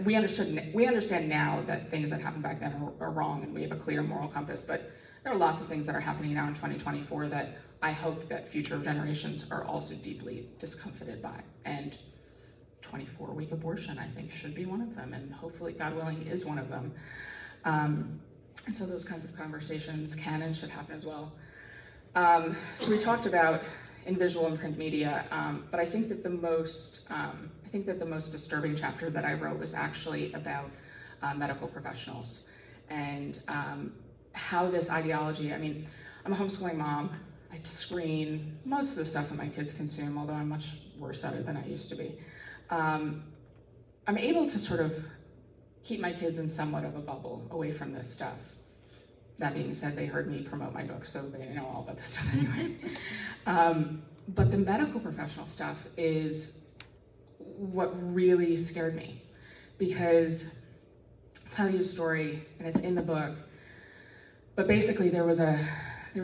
we understand now that things that happened back then are wrong, and we have a clear moral compass, but there are lots of things that are happening now in 2024 that I hope that future generations are also deeply discomfited by. And 24-week abortion, I think, should be one of them, and hopefully, God willing, is one of them. And so those kinds of conversations can and should happen as well. So we talked about in visual and print media, but I think that the most disturbing chapter that I wrote was actually about medical professionals and how this ideology. I mean, I'm a homeschooling mom. I screen most of the stuff that my kids consume, although I'm much worse at it than I used to be. I'm able to sort of keep my kids in somewhat of a bubble away from this stuff. That being said, they heard me promote my book, so they know all about this stuff anyway. But the medical professional stuff is what really scared me, because I'll tell you a story, and it's in the book, but basically there was a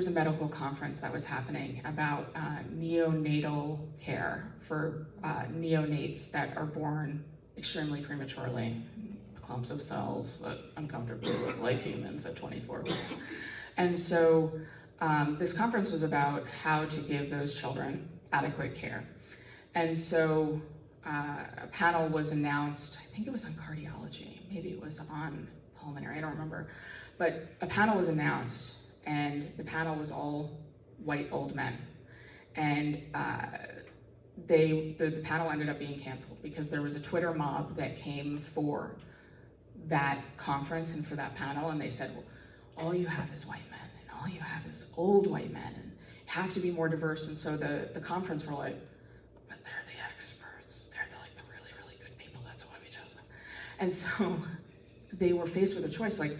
medical conference that was happening about neonatal care for neonates that are born extremely prematurely, clumps of cells that uncomfortably look like humans at 24 weeks. And so this conference was about how to give those children adequate care. And so a panel was announced, I think it was on cardiology, maybe it was on pulmonary, I don't remember, but a panel was announced, and the panel was all white old men. And the panel ended up being canceled because there was a Twitter mob that came for that conference and for that panel, and they said, well, all you have is white men, and all you have is old white men, and you have to be more diverse. And so the conference were like, but they're the experts, they're the really, really good people, that's why we chose them. And so they were faced with a choice, like,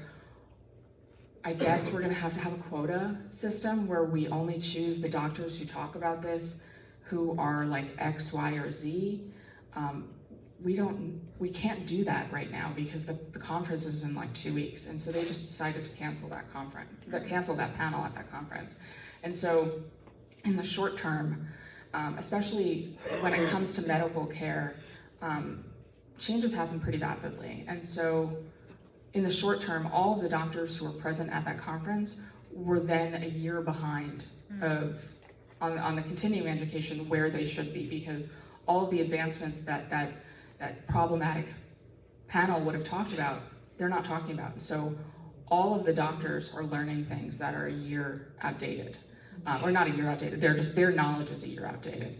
I guess we're gonna have to have a quota system where we only choose the doctors who talk about this, who are like X, Y, or Z. We can't do that right now because the conference is in like 2 weeks. And so they just decided to cancel that cancel that panel at that conference. And so in the short term, especially when it comes to medical care, changes happen pretty rapidly. And so in the short term, all of the doctors who were present at that conference were then a year behind on the continuing education where they should be, because all of the advancements that problematic panel would have talked about, they're not talking about. So all of the doctors are learning things that are a year outdated, or not a year outdated, their knowledge is a year outdated.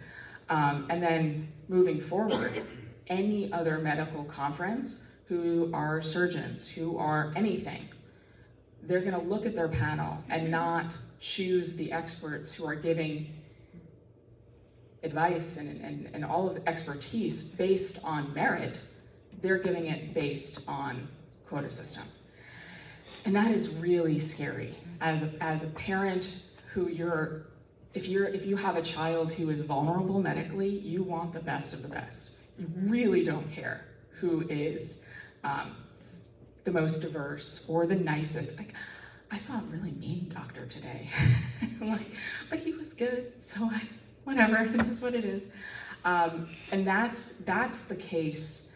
And then moving forward, any other medical conference who are surgeons, who are anything, they're gonna look at their panel and not choose the experts who are giving advice and all of the expertise based on merit. They're giving it based on quota system. And that is really scary. As a parent who if you have a child who is vulnerable medically, you want the best of the best. You really don't care who is the most diverse or the nicest. Like, I saw a really mean doctor today. I'm like, but he was good, so whatever, it is what it is. And that's the case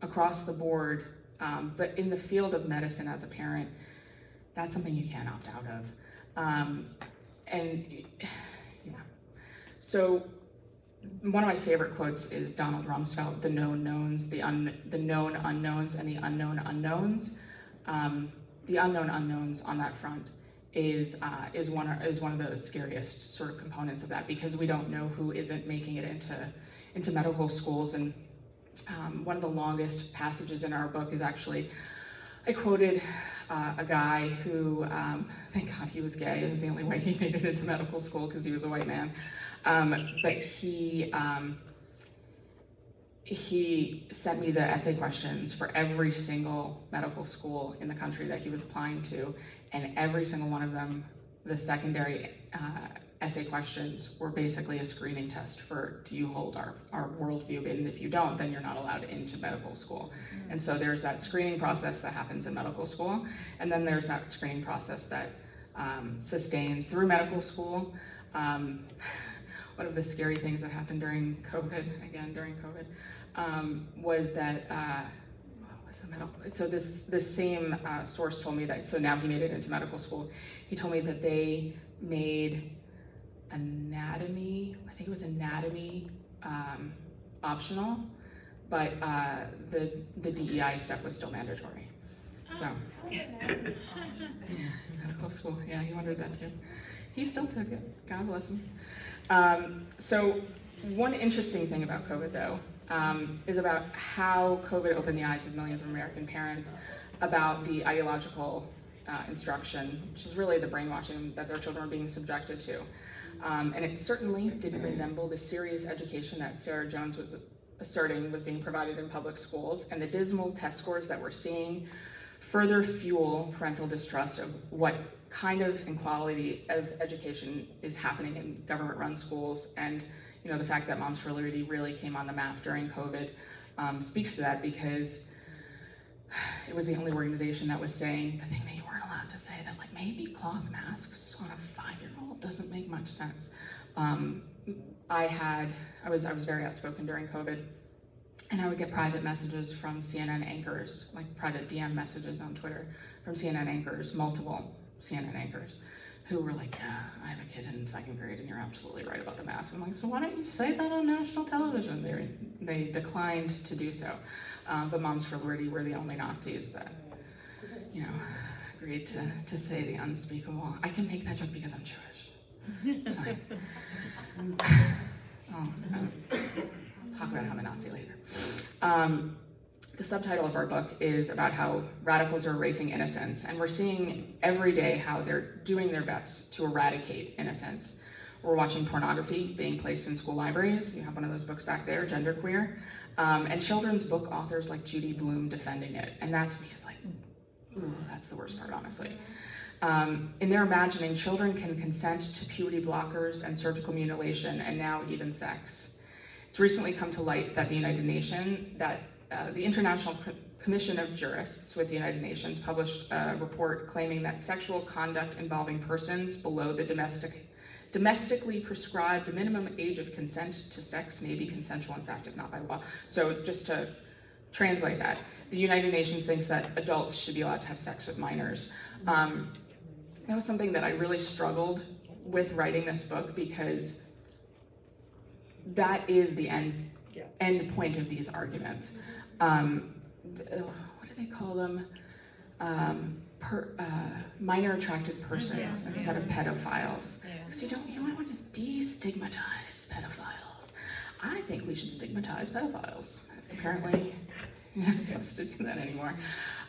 across the board, but in the field of medicine as a parent, that's something you can't opt out of. So one of my favorite quotes is Donald Rumsfeld, the known knowns, the known unknowns, and the unknown unknowns. The unknown unknowns on that front is one of the scariest sort of components of that, because we don't know who isn't making it into medical schools. And one of the longest passages in our book is actually, I quoted a guy who, thank God he was gay. It was the only way he made it into medical school because he was a white man. But he sent me the essay questions for every single medical school in the country that he was applying to, and every single one of them, the secondary essay questions were basically a screening test for, do you hold our worldview? And if you don't, then you're not allowed into medical school. And so there's that screening process that happens in medical school, and then there's that screening process that sustains through medical school. One of the scary things that happened during COVID, was that, what was the medical, so this same source told me that, so now he made it into medical school, he told me that they made anatomy, I think it was anatomy, optional, but the DEI stuff was still mandatory. So, medical school, yeah, he wondered that too. He still took it, God bless him. So one interesting thing about COVID though, is about how COVID opened the eyes of millions of American parents about the ideological instruction, which is really the brainwashing that their children are being subjected to. And it certainly didn't resemble the serious education that Sarah Jones was asserting was being provided in public schools, and the dismal test scores that we're seeing further fuel parental distrust of what kind of inequality of education is happening in government-run schools. And the fact that Moms for Liberty really came on the map during COVID speaks to that, because it was the only organization that was saying the thing that you weren't allowed to say, that like maybe cloth masks on a 5-year-old doesn't make much sense. I was very outspoken during COVID, and I would get private messages from CNN anchors, like private DM messages on Twitter from CNN anchors, multiple CNN anchors, who were like, yeah, I have a kid in 2nd grade and you're absolutely right about the mask. I'm like, so why don't you say that on national television? They declined to do so. But Moms for Liberty were the only Nazis that, agreed to say the unspeakable. I can make that joke because I'm Jewish. It's fine. I'll talk about how I'm a Nazi later. The subtitle of our book is about how radicals are erasing innocence, and we're seeing every day how they're doing their best to eradicate innocence. We're watching pornography being placed in school libraries. You have one of those books back there, Genderqueer, and children's book authors like Judy Blume defending it. And that to me is like, ooh, that's the worst part, honestly. In their imagining, children can consent to puberty blockers and surgical mutilation, and now even sex. It's recently come to light that the International Commission of Jurists with the United Nations published a report claiming that sexual conduct involving persons below the domestically prescribed minimum age of consent to sex may be consensual, in fact, if not by law. So just to translate that, the United Nations thinks that adults should be allowed to have sex with minors. That was something that I really struggled with writing this book, because that is the end point of these arguments. What do they call them? Minor attracted persons instead of pedophiles. Because you might want to destigmatize pedophiles. I think we should stigmatize pedophiles. It's apparently not supposed to do that anymore.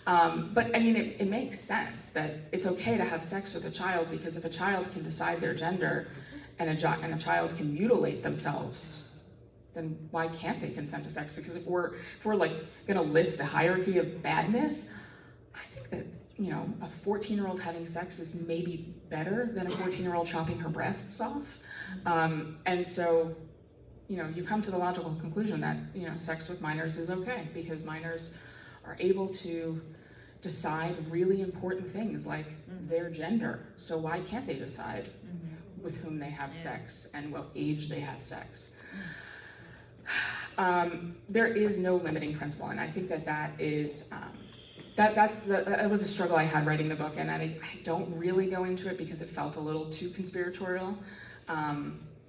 But I mean, it makes sense that it's okay to have sex with a child, because if a child can decide their gender and a child can mutilate themselves, then why can't they consent to sex? Because if we're like gonna list the hierarchy of badness, I think that, a 14-year-old having sex is maybe better than a 14-year-old chopping her breasts off. And so, you come to the logical conclusion that, sex with minors is okay, because minors are able to decide really important things like their gender. So why can't they decide with whom they have sex and what age they have sex? There is no limiting principle, and I think that is that was a struggle I had writing the book, and I don't really go into it because it felt a little too conspiratorial,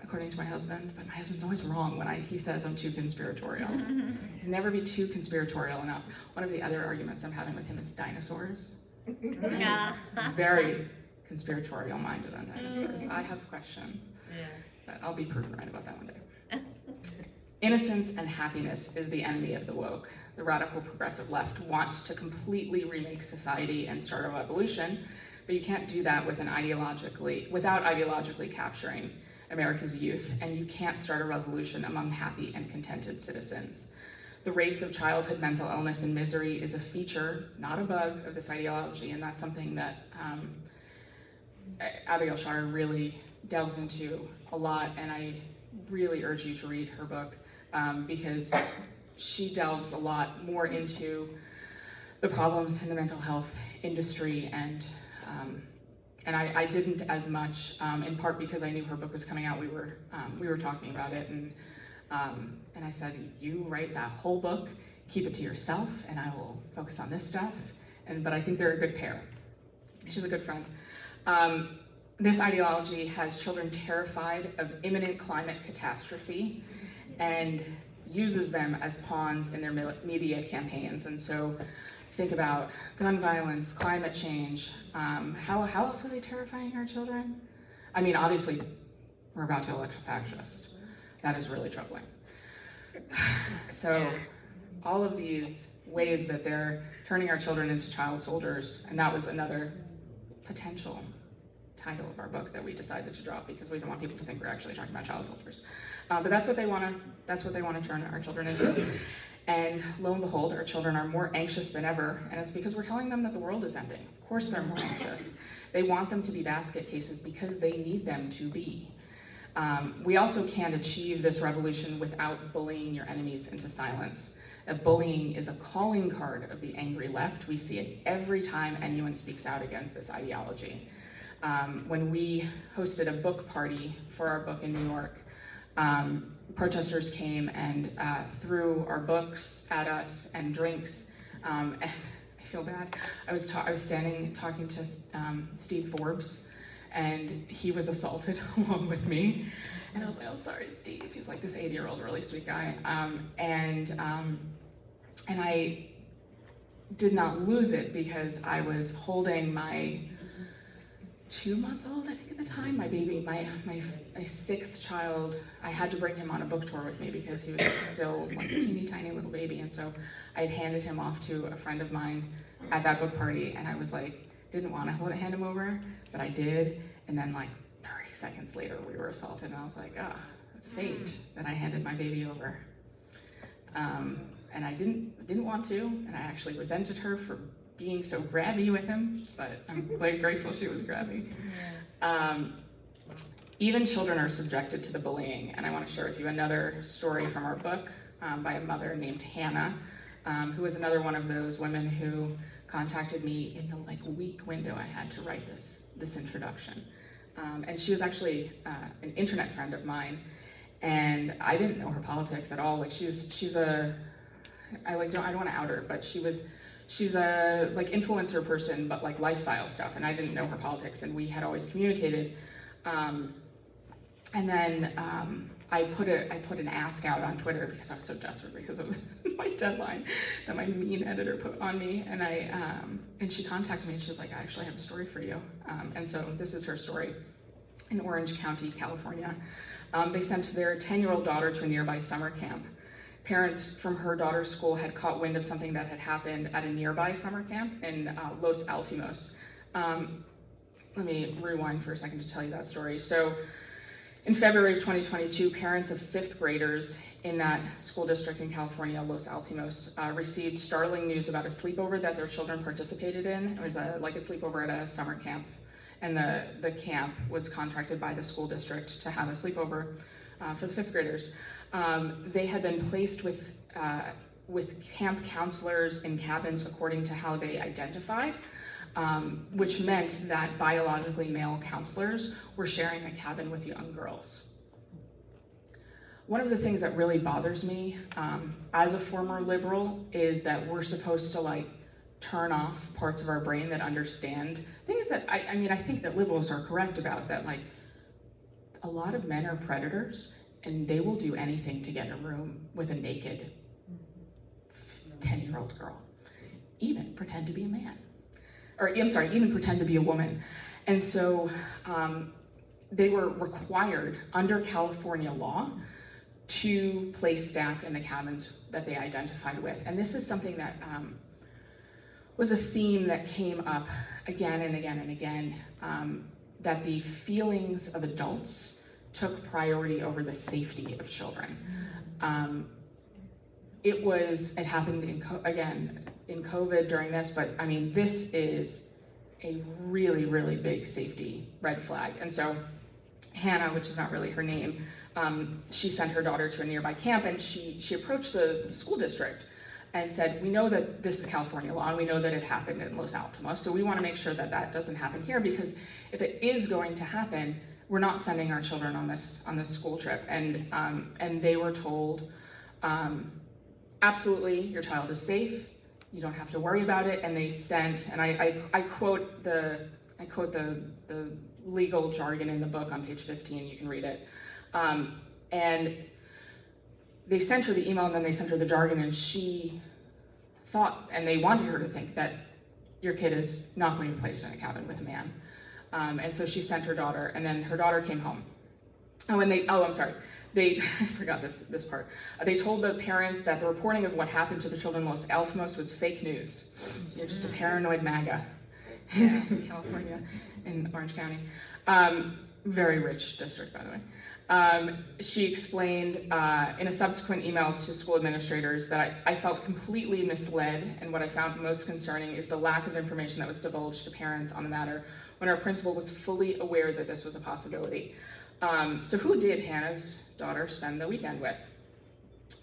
according to my husband. But my husband's always wrong when he says I'm too conspiratorial. Can never be too conspiratorial enough. One of the other arguments I'm having with him is dinosaurs. Yeah. Very conspiratorial minded on dinosaurs. I have questions, but I'll be proven right about that one day. Innocence and happiness is the enemy of the woke. The radical progressive left want to completely remake society and start a revolution, but you can't do that without ideologically capturing America's youth, and you can't start a revolution among happy and contented citizens. The rates of childhood mental illness and misery is a feature, not a bug, of this ideology, and that's something that Abigail Shrier really delves into a lot, and I really urge you to read her book because she delves a lot more into the problems in the mental health industry, and I didn't as much, in part because I knew her book was coming out. We were talking about it, and I said, you write that whole book, keep it to yourself, and I will focus on this stuff. But I think they're a good pair. She's a good friend. This ideology has children terrified of imminent climate catastrophe and uses them as pawns in their media campaigns. And so think about gun violence, climate change. How else are they terrifying our children? I mean, obviously, we're about to elect a fascist. That is really troubling. So all of these ways that they're turning our children into child soldiers, and that was another potential title of our book that we decided to drop because we don't want people to think we're actually talking about child soldiers. But that's what they want to turn our children into. And lo and behold, our children are more anxious than ever, and it's because we're telling them that the world is ending. Of course they're more anxious. They want them to be basket cases because they need them to be. We also can't achieve this revolution without bullying your enemies into silence. Bullying is a calling card of the angry left. We see it every time anyone speaks out against this ideology. When we hosted a book party for our book in New York, protesters came and threw our books at us and drinks. And I feel bad. I was standing talking to Steve Forbes, and he was assaulted along with me. And I was like, oh, sorry, Steve. He's like this 80-year-old, really sweet guy. And I did not lose it because I was holding my 2-month-old, I think at the time, my baby, my 6th child. I had to bring him on a book tour with me because he was still like a teeny tiny little baby. And so I had handed him off to a friend of mine at that book party, and I was like, didn't want to hand him over, but I did. And then like 30 seconds later, we were assaulted, and I was like, fate that I handed my baby over. And I didn't want to, and I actually resented her for being so grabby with him, but I'm quite grateful she was grabby. Even children are subjected to the bullying, and I want to share with you another story from our book by a mother named Hannah, who was another one of those women who contacted me in the week window I had to write this introduction. And she was actually an internet friend of mine, and I didn't know her politics at all. Like she's a, I don't want to out her, but she's a influencer person, but like lifestyle stuff, and I didn't know her politics, and we had always communicated. And then I put an ask out on Twitter because I was so desperate because of my deadline that my mean editor put on me, and and she contacted me and she was like, I actually have a story for you. And so this is her story. In Orange County, California, they sent their 10-year-old daughter to a nearby summer camp. Parents from her daughter's school had caught wind of something that had happened at a nearby summer camp in Los Altimos. Let me rewind for a second to tell you that story. So in February of 2022, parents of 5th graders in that school district in California, Los Altimos, received startling news about a sleepover that their children participated in. It was like a sleepover at a summer camp, and the camp was contracted by the school district to have a sleepover for the 5th graders. They had been placed with camp counselors in cabins according to how they identified, which meant that biologically male counselors were sharing a cabin with young girls. One of the things that really bothers me as a former liberal is that we're supposed to turn off parts of our brain that understand things that, I think that liberals are correct about, that a lot of men are predators and they will do anything to get in a room with a naked 10-year-old girl, even pretend to be a man. Even pretend to be a woman. And so they were required under California law to place staff in the cabins that they identified with. And this is something that was a theme that came up again and again and again, that the feelings of adults took priority over the safety of children. It happened in COVID during this, but this is a really, really big safety red flag. And so Hannah, which is not really her name, she sent her daughter to a nearby camp, and she approached the school district and said, we know that this is California law, and we know that it happened in Los Alamos, so we want to make sure that that doesn't happen here, because if it is going to happen, we're not sending our children on this school trip. And they were told, absolutely, your child is safe, you don't have to worry about it. And they sent, and I quote the legal jargon in the book on page 15, you can read it. And they sent her the email, and then they sent her the jargon, and she thought, and they wanted her to think, that your kid is not going to be placed in a cabin with a man. And so she sent her daughter, and then her daughter came home. I forgot this part. They told the parents that the reporting of what happened to the children in Los Alamos was fake news. You're just a paranoid MAGA in California, in Orange County. Very rich district, by the way. She explained in a subsequent email to school administrators that I felt completely misled, and what I found most concerning is the lack of information that was divulged to parents on the matter when our principal was fully aware that this was a possibility. So who did Hannah's daughter spend the weekend with?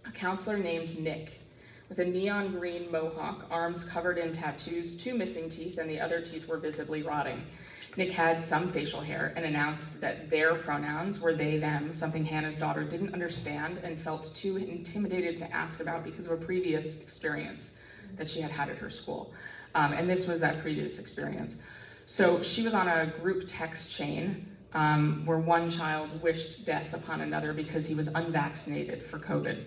A counselor named Nick, with a neon green mohawk, arms covered in tattoos, 2 missing teeth, and the other teeth were visibly rotting. Nick had some facial hair and announced that their pronouns were they, them, something Hannah's daughter didn't understand and felt too intimidated to ask about because of a previous experience that she had had at her school. And this was that previous experience. So she was on a group text chain where one child wished death upon another because he was unvaccinated for COVID.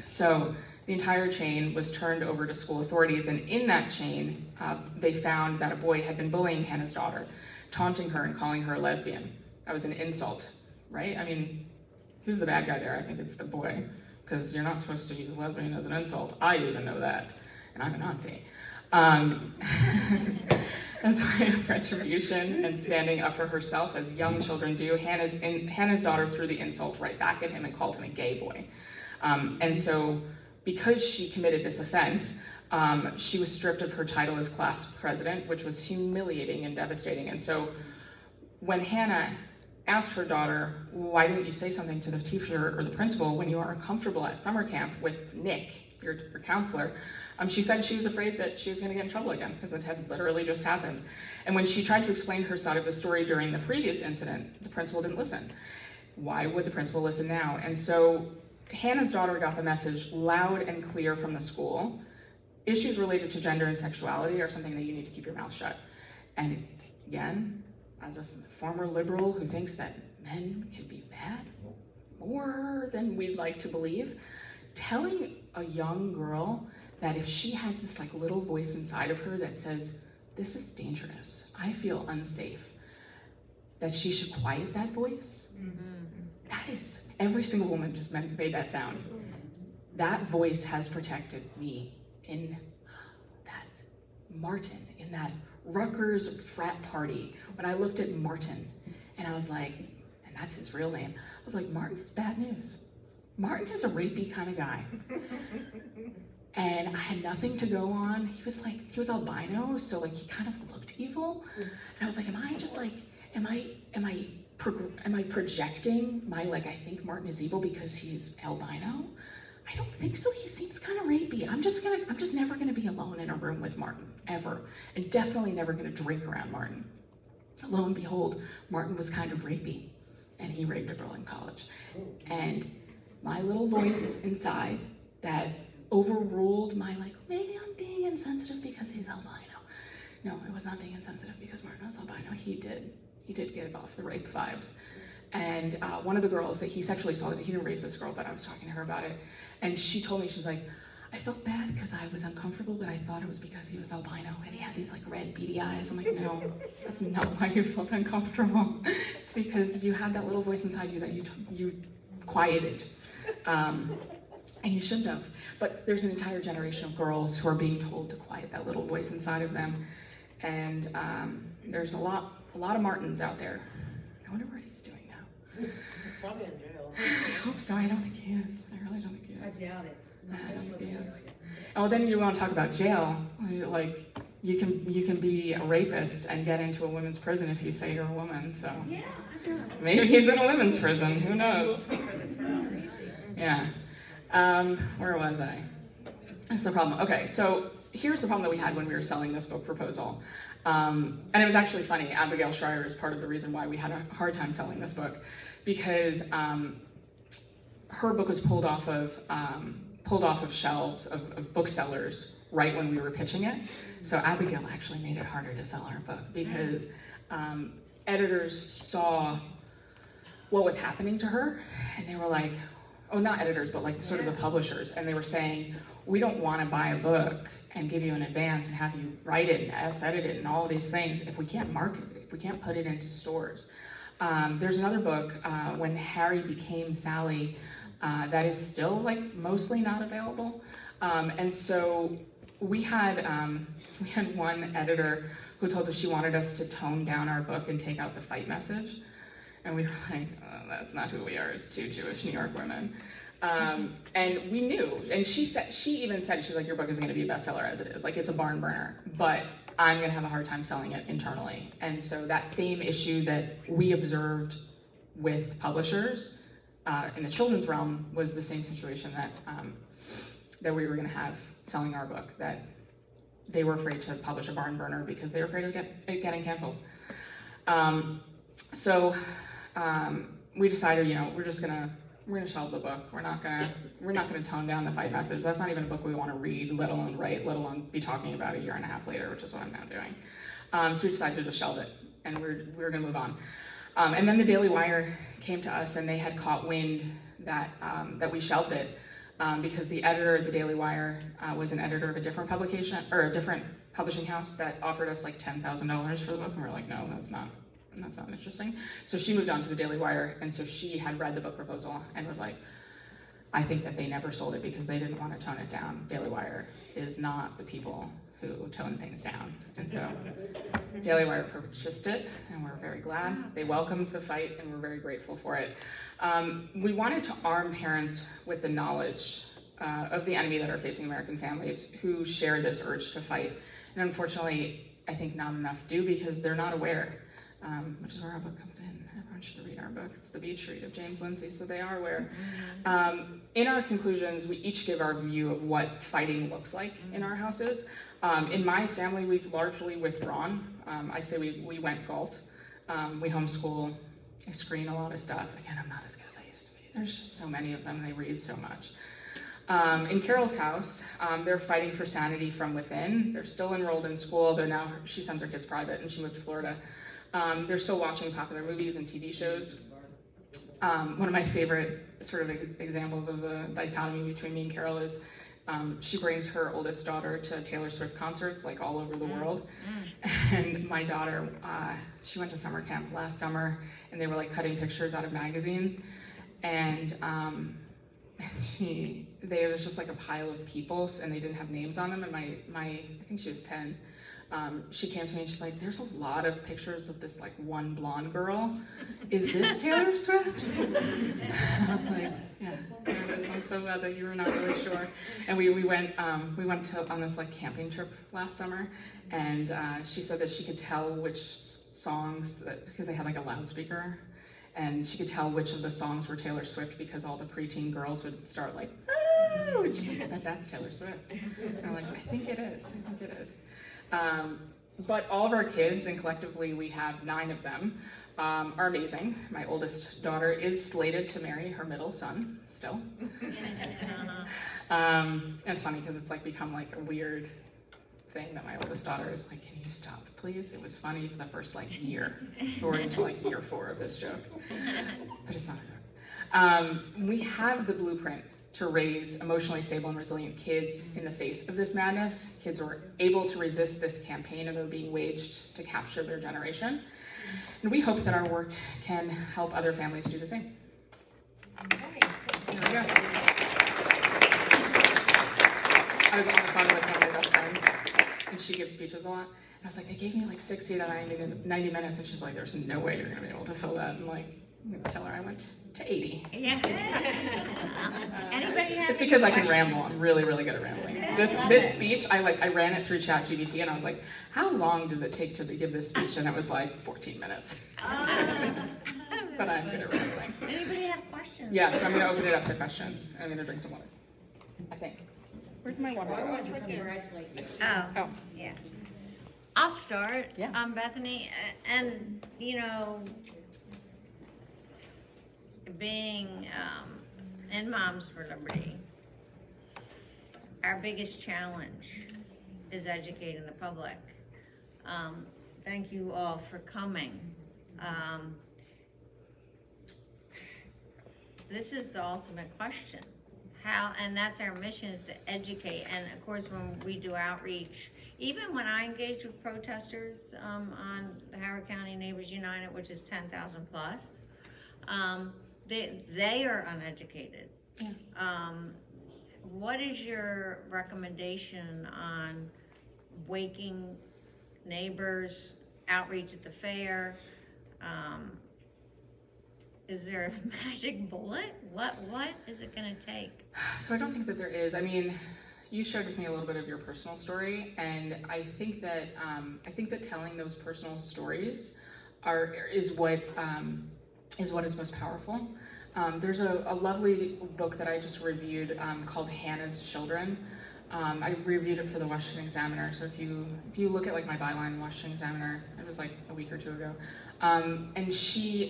So the entire chain was turned over to school authorities, and in that chain, they found that a boy had been bullying Hannah's daughter, taunting her and calling her a lesbian. That was an insult, right? I mean, who's the bad guy there? I think it's the boy, because you're not supposed to use lesbian as an insult. I even know that, and I'm a Nazi. As a way of retribution and standing up for herself, as young children do, Hannah's daughter threw the insult right back at him and called him a gay boy. And so, because she committed this offense, she was stripped of her title as class president, which was humiliating and devastating. And so, when Hannah asked her daughter, why didn't you say something to the teacher or the principal when you were uncomfortable at summer camp with Nick, your counselor, she said she was afraid that she was going to get in trouble again because it had literally just happened. And when she tried to explain her side of the story during the previous incident, the principal didn't listen. Why would the principal listen now? And so Hannah's daughter got the message loud and clear from the school. Issues related to gender and sexuality are something that you need to keep your mouth shut. And again, as a former liberal who thinks that men can be bad more than we'd like to believe, telling a young girl that if she has this like little voice inside of her that says, this is dangerous, I feel unsafe, that she should quiet that voice, that is, every single woman just made that sound. That voice has protected me in that Martin, in that Rutgers frat party, when I looked at Martin, and I was like, and that's his real name, I was like, Martin is bad news. Martin is a rapey kind of guy. And I had nothing to go on. He was albino, so like he kind of looked evil. And I was like, am I projecting my, like, I think Martin is evil because he's albino? I don't think so. He seems kind of rapey. I'm just never gonna be alone in a room with Martin, ever. And definitely never gonna drink around Martin. Lo and behold, Martin was kind of rapey, and he raped a girl in college. And my little voice inside that overruled my, like, maybe I'm being insensitive because he's albino. No, it was not being insensitive because Martin was albino. He did give off the rape vibes. And one of the girls that he sexually assaulted, he didn't rape this girl, but I was talking to her about it. And she told me, she's like, I felt bad because I was uncomfortable, but I thought it was because he was albino and he had these like red beady eyes. I'm like, no, that's not why you felt uncomfortable. It's because you had that little voice inside you that you quieted. And you shouldn't have. But there's an entire generation of girls who are being told to quiet that little voice inside of them. And there's a lot of Martins out there. I wonder what he's doing now. Probably in jail. I hope so. I don't think he is. I really don't think he is. I doubt it. I don't think he is. Oh, then you want to talk about jail. Like, you can be a rapist and get into a women's prison if you say you're a woman. So maybe he's in a women's prison. Who knows? Yeah. Where was I? That's the problem. Okay, so here's the problem that we had when we were selling this book proposal. And it was actually funny. Abigail Schreier is part of the reason why we had a hard time selling this book, because her book was pulled off of shelves of booksellers right when we were pitching it. So Abigail actually made it harder to sell her book, because editors saw what was happening to her, and they were like, oh, not editors, but like sort of the publishers, and they were saying, we don't want to buy a book and give you an advance and have you write it and edit it and all these things if we can't market it, if we can't put it into stores. There's another book, When Harry Became Sally, that is still like mostly not available. And so we had one editor who told us she wanted us to tone down our book and take out the fight message. And we were like, oh, that's not who we are as two Jewish New York women. And we knew, and she even said, she's like, your book is gonna be a bestseller as it is. Like, it's a barn burner, but I'm gonna have a hard time selling it internally. And so that same issue that we observed with publishers in the children's realm was the same situation that we were gonna have selling our book, that they were afraid to publish a barn burner because they were afraid of it getting canceled. So we decided, we're gonna shelve the book. We're not gonna tone down the fight message. That's not even a book we want to read, let alone write, let alone be talking about a year and a half later, which is what I'm now doing. So we decided to just shelve it, and we were gonna move on. And then the Daily Wire came to us, and they had caught wind that we shelved it because the editor of the Daily Wire was an editor of a different publication, or a different publishing house that offered us like $10,000 for the book, and we were like, no, that's not interesting. So she moved on to the Daily Wire, and so she had read the book proposal and was like, I think that they never sold it because they didn't want to tone it down. Daily Wire is not the people who tone things down. And so Daily Wire purchased it, and we're very glad. They welcomed the fight, and we're very grateful for it. We wanted to arm parents with the knowledge of the enemy that are facing American families who share this urge to fight. And unfortunately, I think not enough do, because they're not aware. Which is where our book comes in. Everyone should read our book. It's The Beach Read of James Lindsay, so they are aware. In our conclusions, we each give our view of what fighting looks like in our houses. In my family, we've largely withdrawn. I say we went Galt. We homeschool. I screen a lot of stuff. Again, I'm not as good as I used to be. There's just so many of them, and they read so much. In Carol's house, they're fighting for sanity from within. They're still enrolled in school, though now she sends her kids private, and she moved to Florida. They're still watching popular movies and TV shows. One of my favorite sort of examples of the dichotomy between me and Carol is she brings her oldest daughter to Taylor Swift concerts, like all over the world. And my daughter, she went to summer camp last summer, and they were like cutting pictures out of magazines. And there was just like a pile of people, and they didn't have names on them. And I think she was 10. She came to me and she's like, there's a lot of pictures of this like one blonde girl. Is this Taylor Swift? I was like, yeah, there it is. I'm so glad that you were not really sure. And we went on this like camping trip last summer, and she said that she could tell which songs, because they had like a loudspeaker, and she could tell which of the songs were Taylor Swift because all the preteen girls would start like, oh, and she's like, I bet that's Taylor Swift. And I'm like, I think it is. But all of our kids, and collectively we have 9 of them, are amazing. My oldest daughter is slated to marry her middle son still. It's funny because it's like become like a weird thing that my oldest daughter is like, can you stop, please? It was funny for the first like year. We're into like year 4 of this joke, but it's not a joke. We have the blueprint to raise emotionally stable and resilient kids in the face of this madness. Kids who are able to resist this campaign that are being waged to capture their generation. And we hope that our work can help other families do the same. There we go. I was on the phone with one of my best friends, and she gives speeches a lot. And I was like, they gave me like 60 to 90 minutes, and she's like, there's no way you're gonna be able to fill that in like I'm gonna tell her I went to 80. Yeah. Anybody have It's any because I can questions? ramble. I'm really, really good at rambling. This speech, I ran it through ChatGPT, and I was like, how long does it take to give this speech? And it was like 14 minutes. But I'm good at rambling. Anybody have questions? Yeah, so I'm gonna open it up to questions. I'm gonna drink some water. I think. Where'd my water go? Oh, yeah. I'll start. Yeah. Bethany, and you know, being in Moms for Liberty, our biggest challenge is educating the public. Thank you all for coming. This is the ultimate question. How, and that's our mission, is to educate. And of course, when we do outreach, even when I engage with protesters on the Howard County Neighbors United, which is 10,000 plus, they are uneducated. Yeah. What is your recommendation on waking neighbors, outreach at the fair? Is there a magic bullet? What is it going to take? So I don't think that there is. I mean, you shared with me a little bit of your personal story, and I think that telling those personal stories is what is most powerful. There's a lovely book that I just reviewed called Hannah's Children. I reviewed it for the Washington Examiner. So if you look at like my byline, Washington Examiner, it was like a week or two ago. And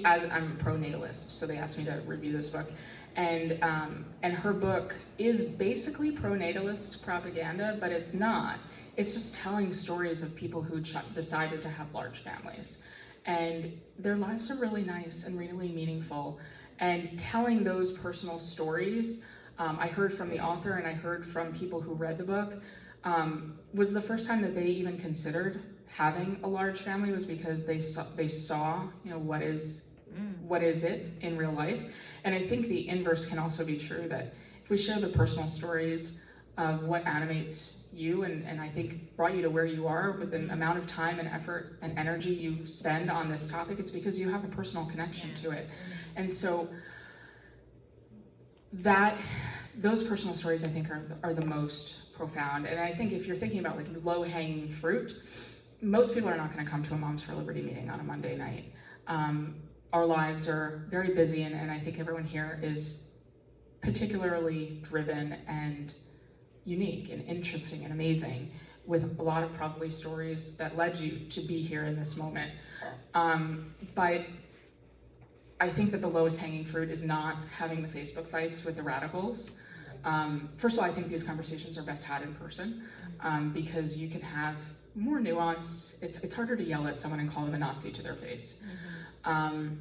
I'm a pro-natalist, so they asked me to review this book. And her book is basically pro-natalist propaganda, but it's not. It's just telling stories of people who decided to have large families. And their lives are really nice and really meaningful. And telling those personal stories, I heard from the author and I heard from people who read the book, was the first time that they even considered having a large family, was because they saw, you know, what is it in real life. And I think the inverse can also be true, that if we share the personal stories of what animates you and I think brought you to where you are with the amount of time and effort and energy you spend on this topic, it's because you have a personal connection to it. And so those personal stories I think are the most profound. And I think if you're thinking about like low-hanging fruit, most people are not going to come to a Moms for Liberty meeting on a Monday night. Our lives are very busy, and I think everyone here is particularly driven and unique and interesting and amazing, with a lot of probably stories that led you to be here in this moment. But I think that the lowest hanging fruit is not having the Facebook fights with the radicals. First of all, I think these conversations are best had in person, because you can have more nuance. It's harder to yell at someone and call them a Nazi to their face. And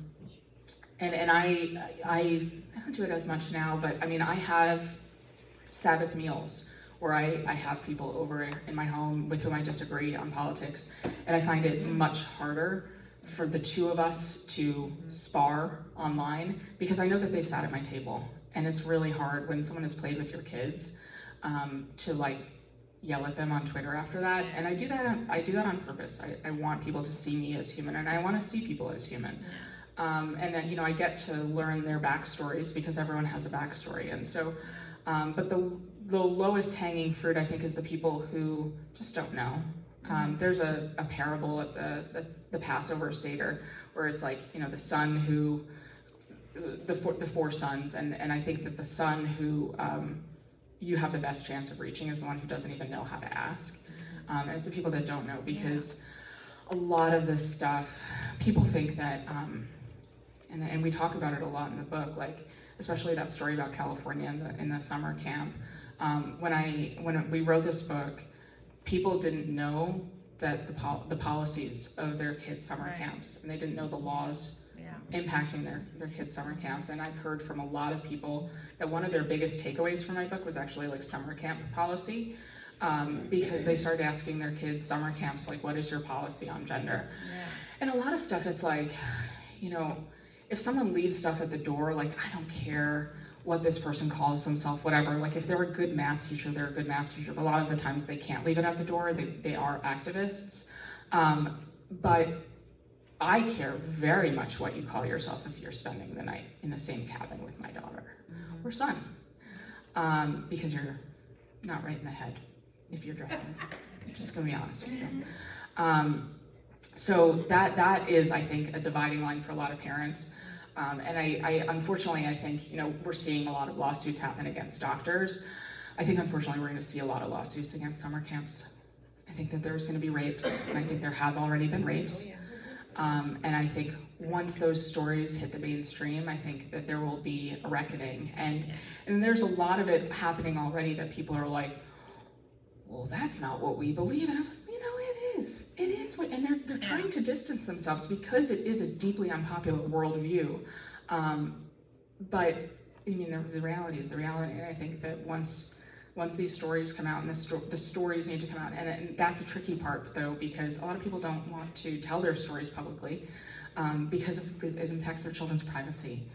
I don't do it as much now, but I mean, I have Sabbath meals where I have people over in my home with whom I disagree on politics, and I find it much harder for the two of us to spar online, because I know that they've sat at my table, and it's really hard when someone has played with your kids to like yell at them on Twitter after that. And I do that on purpose. I want people to see me as human, and I want to see people as human. And then, you know, I get to learn their backstories because everyone has a backstory. And so, but the lowest hanging fruit, I think, is the people who just don't know. There's a parable at the Passover Seder where it's like, you know, the son who, the four sons, and I think that the son who you have the best chance of reaching is the one who doesn't even know how to ask. And it's the people that don't know, because a lot of this stuff, people think that, and we talk about it a lot in the book, like especially that story about California in the summer camp. When we wrote this book, people didn't know that the policies of their kids' summer camps, and they didn't know the laws impacting their kids' summer camps. And I've heard from a lot of people that one of their biggest takeaways from my book was actually like summer camp policy, because they started asking their kids summer camps, like, what is your policy on gender? And a lot of stuff is like, you know, if someone leaves stuff at the door, like, I don't care what this person calls themselves, whatever. Like, if they're a good math teacher, they're a good math teacher. But a lot of the times they can't leave it at the door. They are activists. But I care very much what you call yourself if you're spending the night in the same cabin with my daughter or son, because you're not right in the head if you're dressing. I'm just gonna be honest with you. So that is, I think, a dividing line for a lot of parents. And I unfortunately, I think, we're seeing a lot of lawsuits happen against doctors. I think, unfortunately, we're gonna see a lot of lawsuits against summer camps. I think that there's gonna be rapes, and I think there have already been rapes. And I think once those stories hit the mainstream, I think that there will be a reckoning. And there's a lot of it happening already that people are like, well, that's not what we believe. And I was like, it is. It is. And they're trying to distance themselves because it is a deeply unpopular worldview. But, I mean, the reality is the reality. And I think that once these stories come out, and the stories need to come out, and that's a tricky part, though, because a lot of people don't want to tell their stories publicly because it impacts their children's privacy.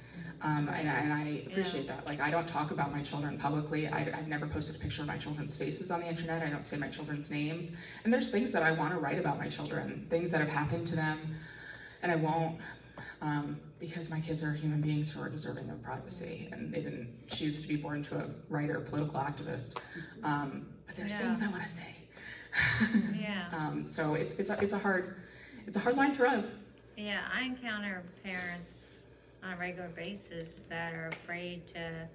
And I appreciate that. Like, I don't talk about my children publicly. I've never posted a picture of my children's faces on the internet. I don't say my children's names. And there's things that I want to write about my children, things that have happened to them, and I won't, because my kids are human beings who are deserving of privacy, and they didn't choose to be born to a writer, political activist. But there's things I want to say. So it's a hard line to ride. Yeah, I encounter parents on a regular basis that are afraid to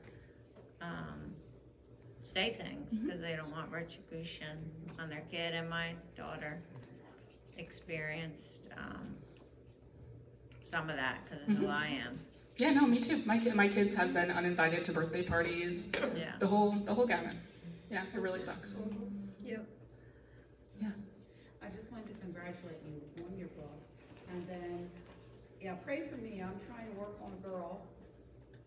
say things because they don't want retribution on their kid. And my daughter experienced some of that because of who I am. Yeah, no, me too. My kids have been uninvited to birthday parties. Yeah. The whole gamut. Yeah, it really sucks. Yep. Yeah. I just wanted to congratulate you on your book, and then, pray for me. I'm trying to work on a girl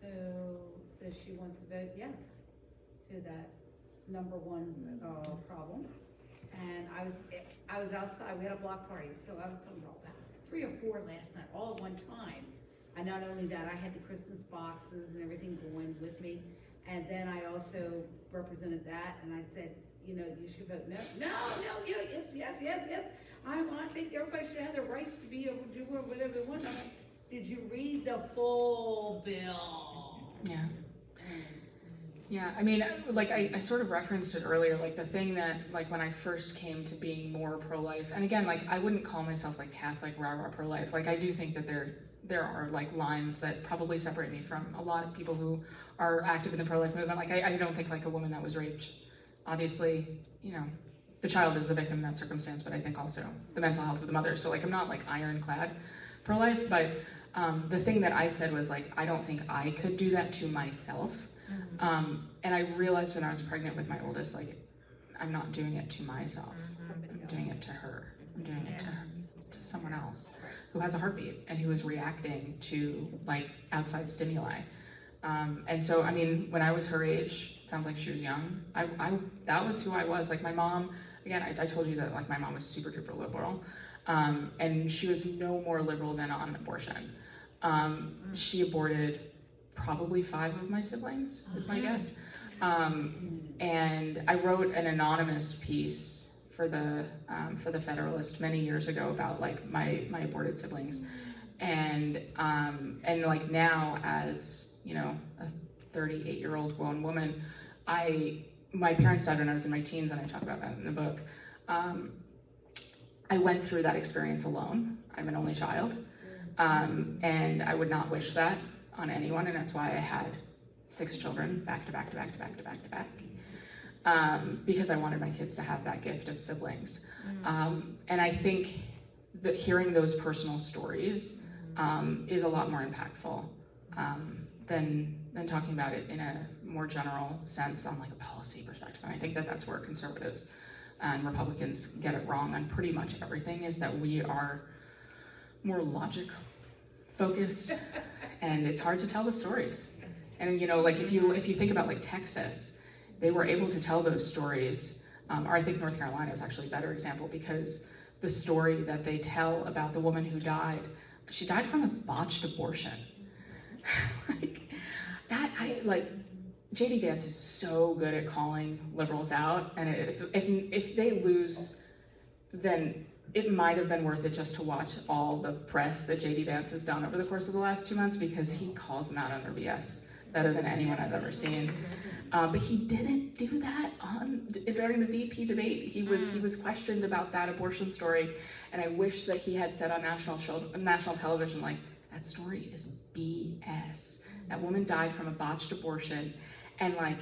who says she wants to vote yes to that number one problem. And I was outside. We had a block party, so I was talking about 3 or 4 last night, all at one time. And not only that, I had the Christmas boxes and everything going with me. And then I also represented that, and I said, you should vote no. Yes. I think everybody should have the right to be able to do whatever they want. I'm like, did you read the full bill? Yeah. Yeah, I mean, like I sort of referenced it earlier, like the thing that, like when I first came to being more pro-life, and again, like I wouldn't call myself like Catholic, rah-rah pro-life. Like I do think that there are like lines that probably separate me from a lot of people who are active in the pro-life movement. Like I don't think like a woman that was raped, obviously, the child is the victim in that circumstance, but I think also the mental health of the mother. So like I'm not like ironclad pro-life, but the thing that I said was like, I don't think I could do that to myself. And I realized when I was pregnant with my oldest, like, I'm not doing it to myself. I'm doing it to her. I'm doing it to someone else who has a heartbeat and who is reacting to like outside stimuli. And so, I mean, when I was her age, it sounds like she was young. That was who I was. Like my mom, again, I told you that like my mom was super duper liberal. And she was no more liberal than on abortion. She aborted probably 5 of my siblings, is my guess. And I wrote an anonymous piece for the Federalist many years ago about like my aborted siblings, and like now as a 38-year-old grown woman, my parents died when I was in my teens, and I talk about that in the book. I went through that experience alone. I'm an only child, and I would not wish that on anyone, and that's why I had 6 children back to back, because I wanted my kids to have that gift of siblings. And I think that hearing those personal stories is a lot more impactful than talking about it in a more general sense on like a policy perspective. And I think that that's where conservatives and Republicans get it wrong on pretty much everything, is that we are more logic focused, and it's hard to tell the stories. And like if you think about like Texas, they were able to tell those stories, or I think North Carolina is actually a better example, because the story that they tell about the woman who died, she died from a botched abortion. J.D. Vance is so good at calling liberals out, and if they lose, then it might have been worth it just to watch all the press that JD Vance has done over the course of the last 2 months, because he calls them out on their BS better than anyone I've ever seen. But he didn't do that during the VP debate. He was questioned about that abortion story, and I wish that he had said on national television, like, that story is BS. That woman died from a botched abortion, and like,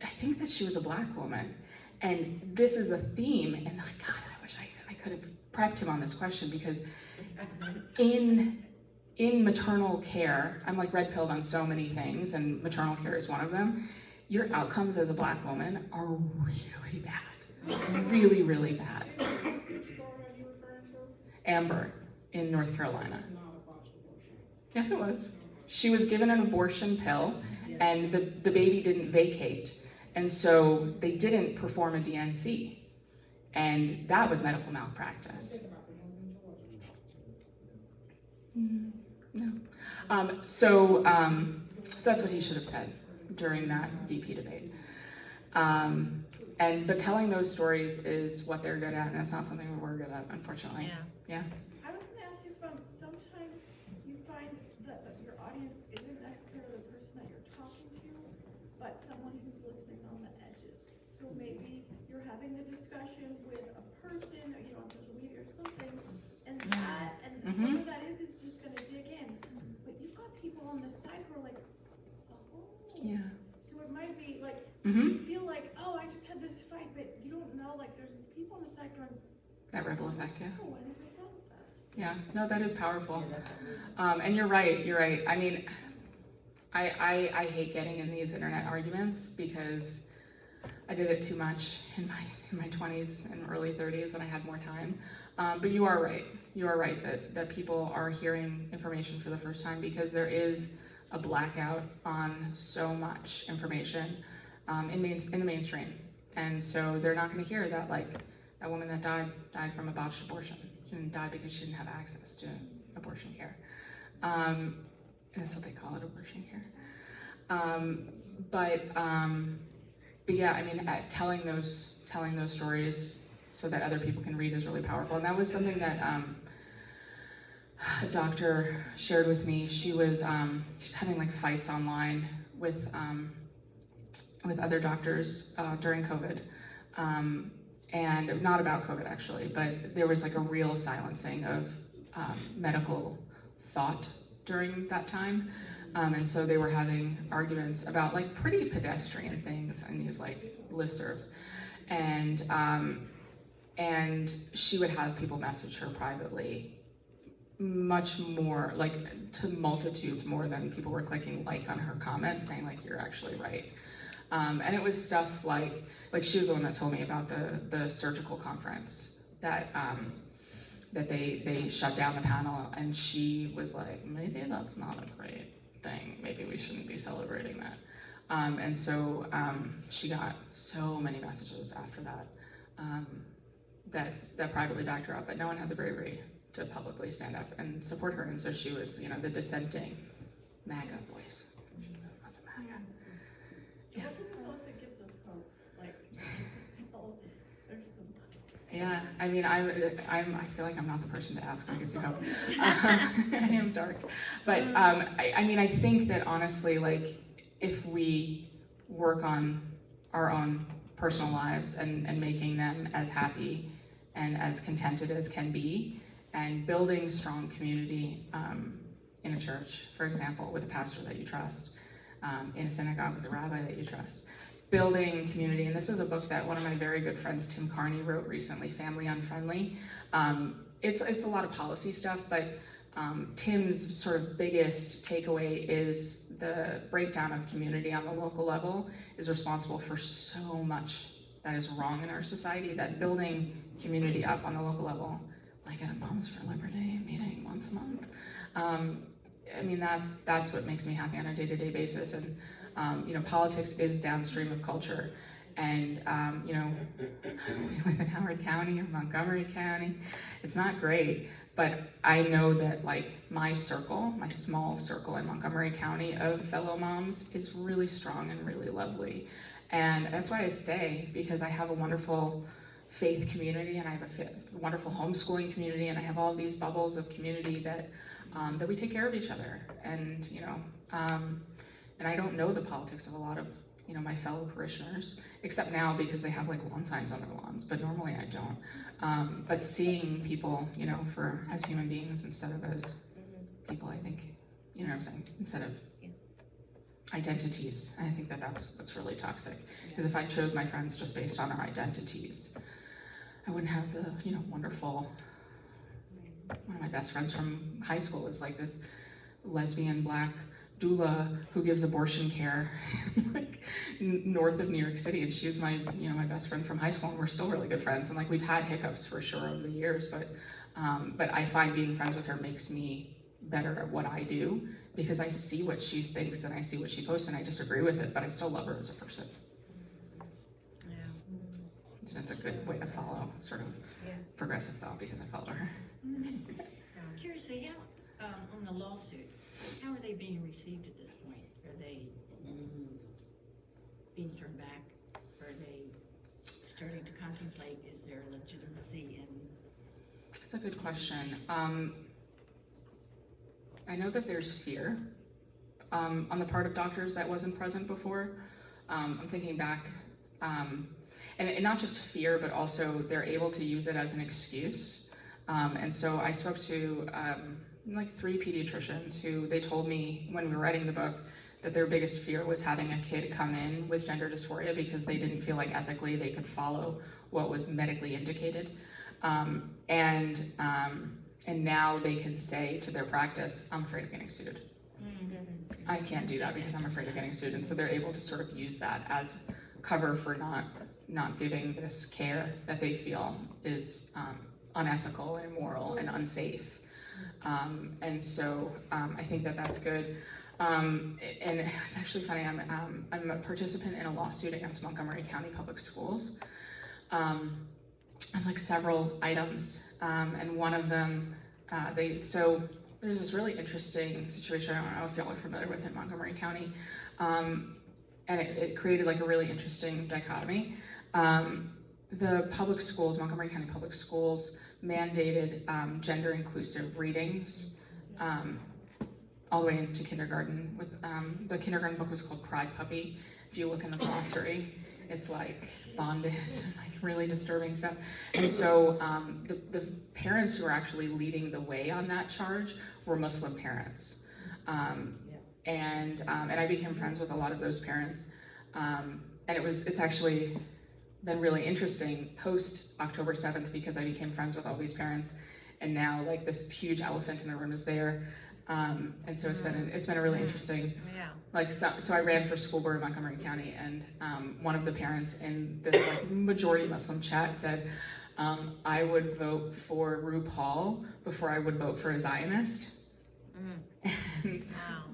I think that she was a Black woman, and this is a theme. And like, God, I wish I could have prepped him on this question, because in maternal care, I'm like red pilled on so many things, and maternal care is one of them. Your outcomes as a Black woman are really bad, really, really bad. Amber in North Carolina. Yes, it was. She was given an abortion pill, and the baby didn't vacate, and so they didn't perform a DNC, and that was medical malpractice. No. So that's what he should have said during that VP debate. But telling those stories is what they're good at, and it's not something we're good at, unfortunately. Yeah. I was gonna ask you if sometimes you find that your audience isn't necessarily the person that you're talking to, but someone who's listening on the edges. So maybe you're having a discussion with a person, on social media or something, and whoever that is just gonna dig in. But you've got people on the side who are like, oh. Yeah. So it might be like, you feel like, oh, I just had this fight, but you don't know, like, there's these people on the side going, That ripple effect, yeah. oh, I never thought of that. Yeah, no, that is powerful. And you're right. I mean, I hate getting in these internet arguments, because I did it too much in my 20s and early 30s when I had more time. But you are right. You are right that people are hearing information for the first time, because there is a blackout on so much information in the mainstream. And so they're not going to hear that, like, that woman that died from a botched abortion. She didn't die because she didn't have access to abortion care. And that's what they call it, abortion care. But yeah, I mean, telling those stories so that other people can read is really powerful. And that was something that a doctor shared with me. She was having like fights online with other doctors during COVID. And not about COVID actually, but there was like a real silencing of medical thought during that time. And so they were having arguments about like pretty pedestrian things in these like listservs. And she would have people message her privately, much more, like to multitudes more than people were clicking like on her comments saying like, you're actually right. And it was stuff like she was the one that told me about the surgical conference that they shut down the panel, and she was like, maybe that's not a great thing. Maybe we shouldn't be celebrating that. And so she got so many messages after that that privately backed her up, but no one had the bravery to publicly stand up and support her. And so she was, the dissenting MAGA voice. That's a MAGA. Yeah. It gives us hope. Like, there's some. Yeah, I mean, I feel like I'm not the person to ask what gives you hope. I am dark, but I mean, I think that honestly, like, if we work on our own personal lives and making them as happy and as contented as can be, and building strong community in a church, for example, with a pastor that you trust, in a synagogue with a rabbi that you trust, building community. And this is a book that one of my very good friends, Tim Carney, wrote recently, Family Unfriendly. It's a lot of policy stuff, but Tim's sort of biggest takeaway is the breakdown of community on the local level is responsible for so much that is wrong in our society, that building community up on the local level, like at a Moms for Liberty meeting once a month, I mean, that's what makes me happy on a day-to-day basis. And politics is downstream of culture. And we live in Howard County or Montgomery County. It's not great, but I know that like my small circle in Montgomery County of fellow moms is really strong and really lovely. And that's why I stay, because I have a wonderful faith community, and I have a wonderful homeschooling community, and I have all these bubbles of community that we take care of each other. And and I don't know the politics of a lot of my fellow parishioners, except now because they have like lawn signs on their lawns, but normally I don't. But seeing people, as human beings instead of as people, I think, what I'm saying, instead of identities. And I think that's what's really toxic. Because if I chose my friends just based on their identities, I wouldn't have the, wonderful, one of my best friends from high school is like this lesbian black doula who gives abortion care like north of New York City, and she's my my best friend from high school, and we're still really good friends. And like we've had hiccups for sure over the years, but I find being friends with her makes me better at what I do, because I see what she thinks and I see what she posts, and I disagree with it, but I still love her as a person. So that's a good way to follow sort of progressive thought, because I follow her. Curiously, how, on the lawsuits, how are they being received at this point? Are they being turned back? Are they starting to contemplate, is there legitimacy in? That's a good question. I know that there's fear on the part of doctors that wasn't present before. I'm thinking back, and not just fear, but also they're able to use it as an excuse. And so I spoke to like 3 pediatricians who they told me when we were writing the book that their biggest fear was having a kid come in with gender dysphoria because they didn't feel like ethically they could follow what was medically indicated. And now they can say to their practice, I'm afraid of getting sued. I can't do that because I'm afraid of getting sued. And so they're able to sort of use that as cover for not giving this care that they feel is unethical and immoral and unsafe. And so I think that that's good. And it's actually funny, I'm a participant in a lawsuit against Montgomery County Public Schools on like several items. And one of them, so there's this really interesting situation, I don't know if y'all are familiar with it in Montgomery County, and it created like a really interesting dichotomy. The public schools, Montgomery County Public Schools, mandated gender inclusive readings all the way into kindergarten. With the kindergarten book was called Cry Puppy. If you look in the glossary, it's like bondage, like really disturbing stuff. And so the parents who were actually leading the way on that charge were Muslim parents. And I became friends with a lot of those parents. And it's actually been really interesting post October 7th, because I became friends with all these parents, and now like this huge elephant in the room is there. And so it's been a really interesting, like, so I ran for school board in Montgomery County, and one of the parents in this like majority Muslim chat said, I would vote for RuPaul before I would vote for a Zionist. And,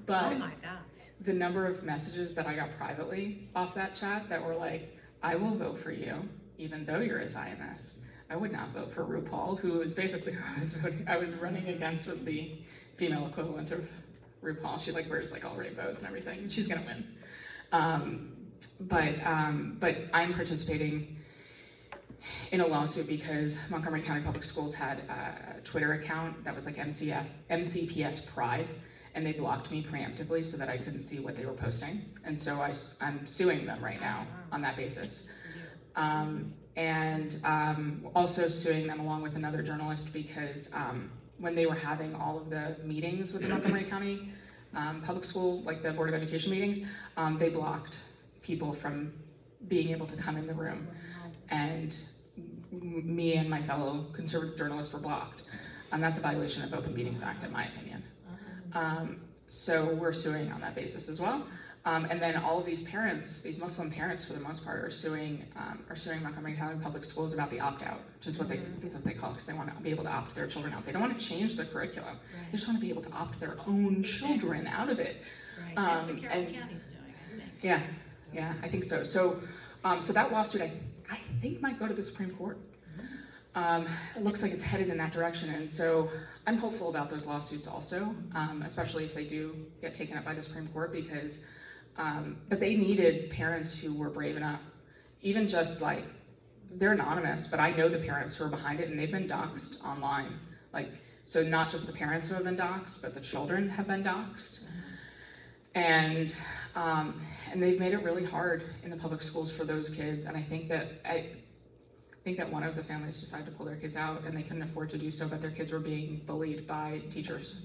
but oh my God. The number of messages that I got privately off that chat that were like, I will vote for you, even though you're a Zionist. I would not vote for RuPaul, who is basically who I was running against, was the female equivalent of RuPaul. She like wears like all rainbows and everything. She's gonna win. But I'm participating in a lawsuit because Montgomery County Public Schools had a Twitter account that was like MCPS Pride, and they blocked me preemptively so that I couldn't see what they were posting. And so I'm suing them right now on that basis. And also suing them along with another journalist because when they were having all of the meetings with the Montgomery County Public School, like the Board of Education meetings, they blocked people from being able to come in the room. And me and my fellow conservative journalists were blocked. That's a violation of Open Meetings Act, in my opinion. So we're suing on that basis as well. And then all of these parents, these Muslim parents for the most part, are suing Montgomery County Public Schools about the opt-out, which is what they call it, because they want to be able to opt their children out. They don't want to change the curriculum. They just want to be able to opt their own children out of it. Right. That's what Carroll County's doing, I think. Yeah, I think so. So that lawsuit, I think might go to the Supreme Court. It looks like it's headed in that direction, and so I'm hopeful about those lawsuits also, especially if they do get taken up by the Supreme Court, because but they needed parents who were brave enough, even just like they're anonymous, but I know the parents who are behind it, and they've been doxxed online. Like, so not just the parents who have been doxxed, but the children have been doxxed. And they've made it really hard in the public schools for those kids. And I think that one of the families decided to pull their kids out, and they couldn't afford to do so, but their kids were being bullied by teachers.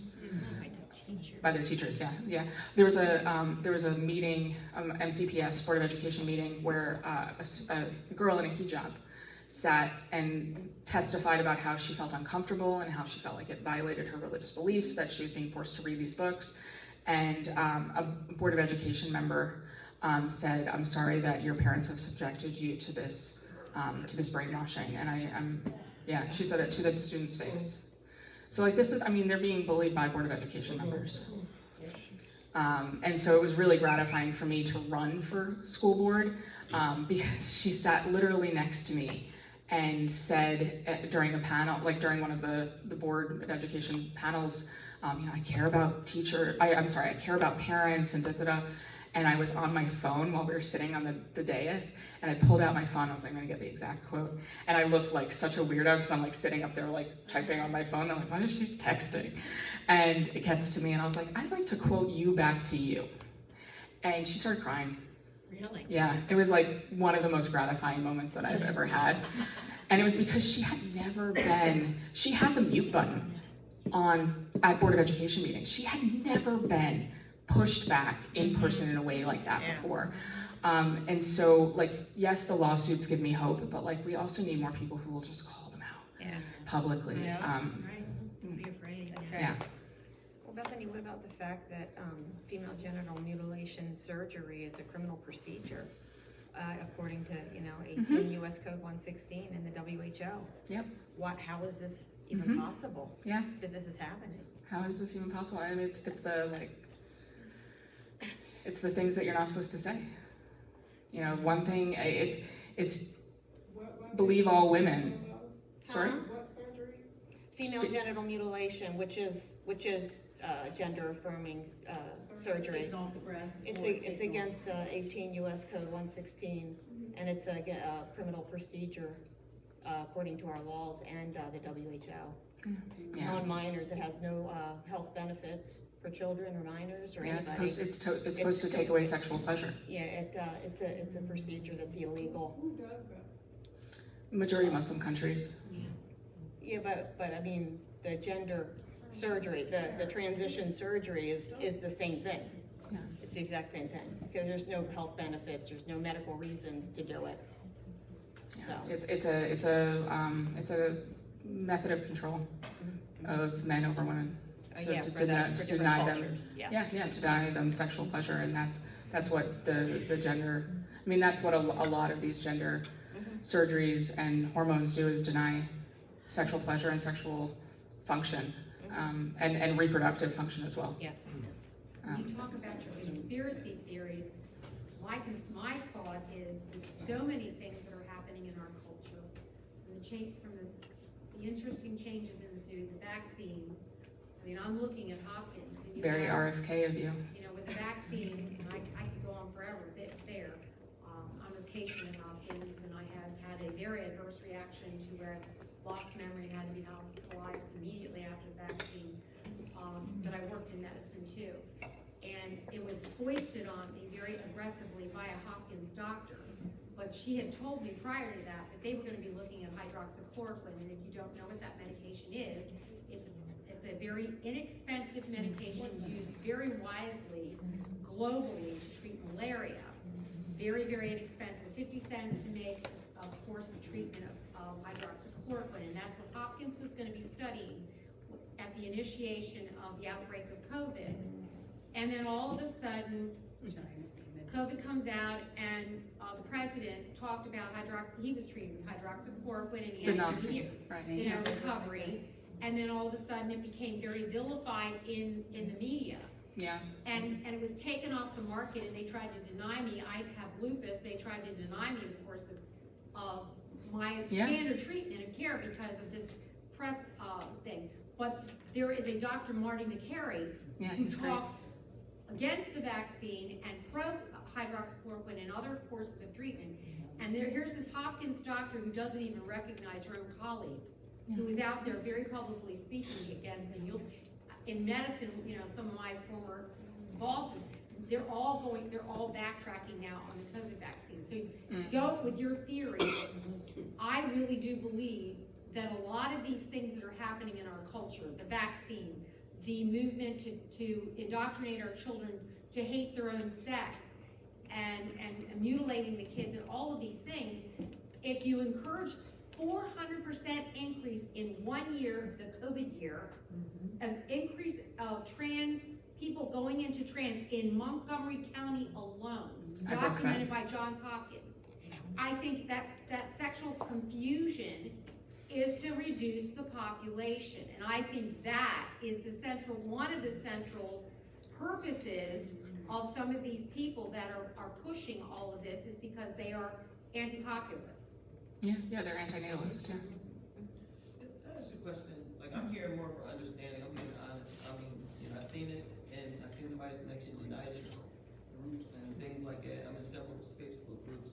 By their teachers, yeah. There was a meeting, MCPS, Board of Education meeting, where a girl in a hijab sat and testified about how she felt uncomfortable and how she felt like it violated her religious beliefs, that she was being forced to read these books. And a Board of Education member said, "I'm sorry that your parents have subjected you to this brainwashing." And she said it to the student's face. So like this is, I mean, they're being bullied by Board of Education members. And so it was really gratifying for me to run for school board because she sat literally next to me and said during a panel, like during one of the Board of Education panels, I care about I care about parents and da-da-da. And I was on my phone while we were sitting on the dais, and I pulled out my phone. I was like, I'm gonna get the exact quote. And I looked like such a weirdo because I'm like sitting up there like typing on my phone. I'm like, why is she texting? And it gets to me, and I was like, I'd like to quote you back to you. And she started crying. Really? Yeah, it was like one of the most gratifying moments that I've ever had. And it was because she had the mute button at Board of Education meetings. She had never been pushed back in person in a way like that before. And so, like, yes, the lawsuits give me hope, but like, we also need more people who will just call them out publicly. Right, don't be afraid. Yeah. Well, Bethany, what about the fact that female genital mutilation surgery is a criminal procedure, according to 18 U.S. Code 116 and the WHO? Yep. How is this even possible? Yeah. That this is happening? How is this even possible? I mean, it's the things that you're not supposed to say. One thing, it's believe all women. Sorry? What surgery? Female genital mutilation, which is gender affirming surgery. Take off the breast or It's take against 18 U.S. Code 116, and it's a criminal procedure according to our laws and the WHO. Yeah. On minors, it has no health benefits for children or minors or Yeah, anybody. it's supposed to take away sexual pleasure. Yeah, it's a procedure that's illegal. Who does that? Majority Muslim countries. Yeah, but I mean, the gender surgery, the transition surgery is the same thing. Yeah. It's the exact same thing, because there's no health benefits, there's no medical reasons to do it. Yeah. So. It's a method of control of men over women. So Yeah, to for deny different them, cultures, to deny them sexual pleasure, and that's what the gender. I mean, that's what a lot of these gender surgeries and hormones do, is deny sexual pleasure and sexual function, and reproductive function as well. Yeah. You talk about your conspiracy theories. My thought is with so many things that are happening in our culture, from the interesting changes in the food, the vaccine. I mean, I'm looking at Hopkins. And Very RFK of you. With the vaccine, and I could go on forever there. I'm a patient at Hopkins, and I have had a very adverse reaction to where I lost memory and had to be hospitalized immediately after the vaccine. But I worked in medicine too. And it was foisted on me very aggressively by a Hopkins doctor. But she had told me prior to that they were going to be looking at hydroxychloroquine. And if you don't know what that medication is, it's a very inexpensive medication used very widely globally to treat malaria. Very, very inexpensive. 50 cents to make a course of treatment of hydroxychloroquine. And that's what Hopkins was going to be studying at the initiation of the outbreak of COVID. And then all of a sudden, COVID comes out, and the president talked about he was treated with hydroxychloroquine, and he had recovery. And then all of a sudden, it became very vilified in the media. Yeah. And it was taken off the market, and they tried to deny me. I have lupus. They tried to deny me the course of my standard treatment of care because of this press thing. But there is a Dr. Marty McCary who talks against the vaccine and pro hydroxychloroquine and other courses of treatment. And here's this Hopkins doctor who doesn't even recognize her own colleague, who is out there very publicly speaking against, and in medicine, you know, some of my former bosses, they're all backtracking now on the COVID vaccine. So to go with your theory, I really do believe that a lot of these things that are happening in our culture, the vaccine, the movement to indoctrinate our children to hate their own sex, and mutilating the kids, and all of these things, if you encourage 400% increase in 1 year, the COVID year, an increase of trans people going into trans in Montgomery County alone, documented by Johns Hopkins. I think that sexual confusion is to reduce the population, and I think that is one of the central purposes of some of these people that are pushing all of this, is because they are anti-populist. Yeah, they're anti-natalist, yeah. That's a question. Like, I'm here more for understanding. I'm being honest. I mean, you know, I've seen it, and I've seen somebody's mentioned United groups and things like that. I'm in several Facebook groups,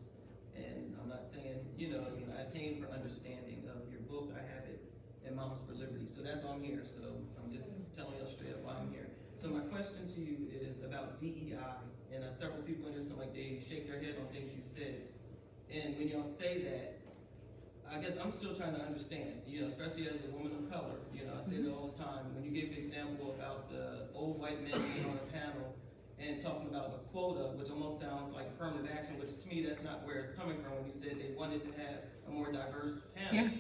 and I'm not saying, you know, I came for understanding of your book. I have it in Moms for Liberty, so that's why I'm here. So I'm just telling you straight up why I'm here. So my question to you is about DEI, and several people in here, like they shake their head on things you said, and when y'all say that, I guess I'm still trying to understand, you know, especially as a woman of color, you know, I say it all the time, when you give the example about the old white men being on a panel and talking about a quota, which almost sounds like affirmative action, which to me, that's not where it's coming from when you said they wanted to have a more diverse panel. Yeah.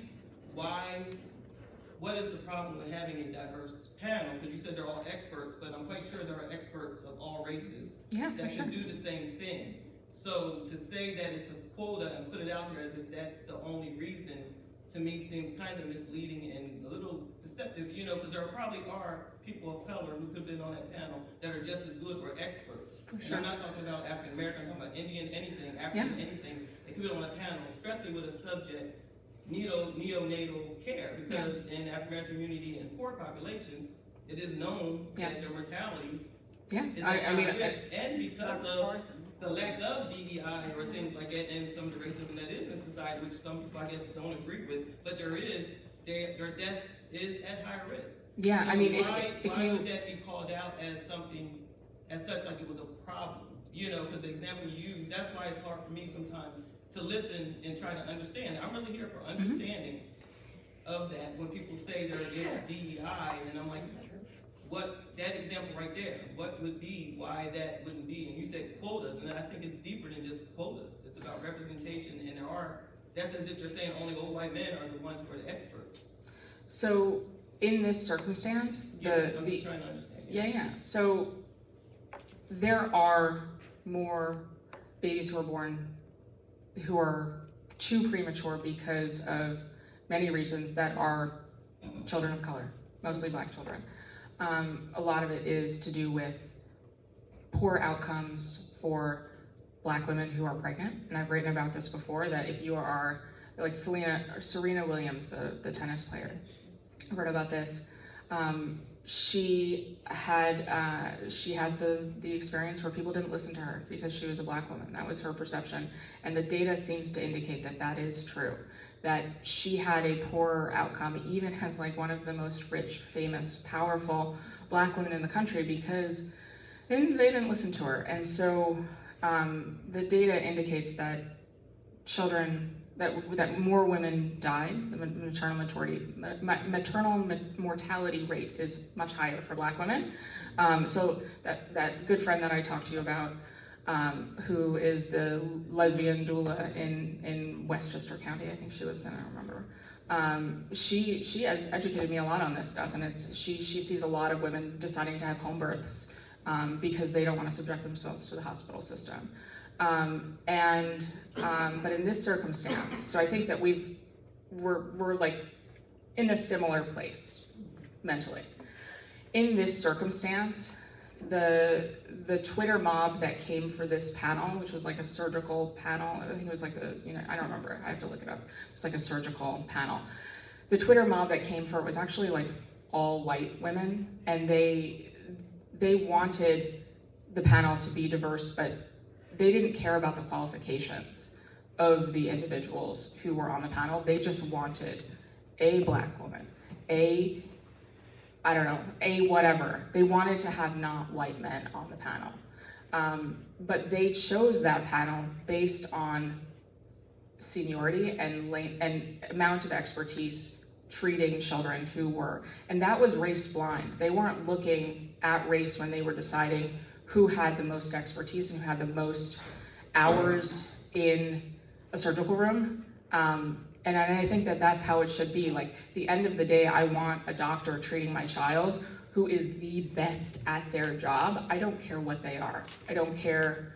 What is the problem with having a diverse panel? Because you said they're all experts, but I'm quite sure there are experts of all races that should do the same thing. So to say that it's a quota and put it out there as if that's the only reason, to me seems kind of misleading and a little deceptive, you know, because there probably are people of color who could have been on that panel that are just as good or experts. And I'm not talking about African American, I'm talking about Indian, anything, African, anything. They could be on a panel, especially with a subject, neonatal care, because in the African American community and poor populations, it is known that the mortality is at risk, and because of the lack of DEI or things like that, and some of the racism that is in society, which some people, I guess, don't agree with, but their death is at higher risk. Yeah, so I mean, why if would that be called out as something, as such, like it was a problem? You know, because the example you use, that's why it's hard for me sometimes to listen and try to understand. I'm really here for understanding of that when people say they're against DEI, and I'm like, what, that example right there, what would be why that wouldn't be? And you said quotas, and I think it's deeper than just quotas. It's about representation, and that's as if they're saying only old white men are the ones who are the experts. So in this circumstance, I'm just trying to understand. So there are more babies who are born who are too premature because of many reasons that are children of color, mostly Black children. A lot of it is to do with poor outcomes for Black women who are pregnant. And I've written about this before, that if you are, like Serena Williams, the tennis player, I wrote about this. She had the experience where people didn't listen to her because she was a Black woman. That was her perception. And the data seems to indicate that that is true, that she had a poorer outcome, even as like one of the most rich, famous, powerful Black women in the country, because they didn't listen to her. And so the data indicates that that more women died. The maternal mortality rate is much higher for Black women. So that good friend that I talked to you about, who is the lesbian doula in Westchester County, I think she lives in, I don't remember. She has educated me a lot on this stuff, and she sees a lot of women deciding to have home births because they don't want to subject themselves to the hospital system. But in this circumstance, so I think that we're like in a similar place mentally. In this circumstance, the Twitter mob that came for this panel, which was like a surgical panel, I think it was like I don't remember, I have to look it up. It's like a surgical panel. The Twitter mob that came for it was actually like all white women, and they wanted the panel to be diverse, but they didn't care about the qualifications of the individuals who were on the panel. They just wanted a Black woman, a whatever. They wanted to have not white men on the panel. But they chose that panel based on seniority and amount of expertise treating children who were, and that was race blind. They weren't looking at race when they were deciding who had the most expertise and who had the most hours in a surgical room. And I think that that's how it should be. Like, the end of the day, I want a doctor treating my child who is the best at their job. I don't care what they are. I don't care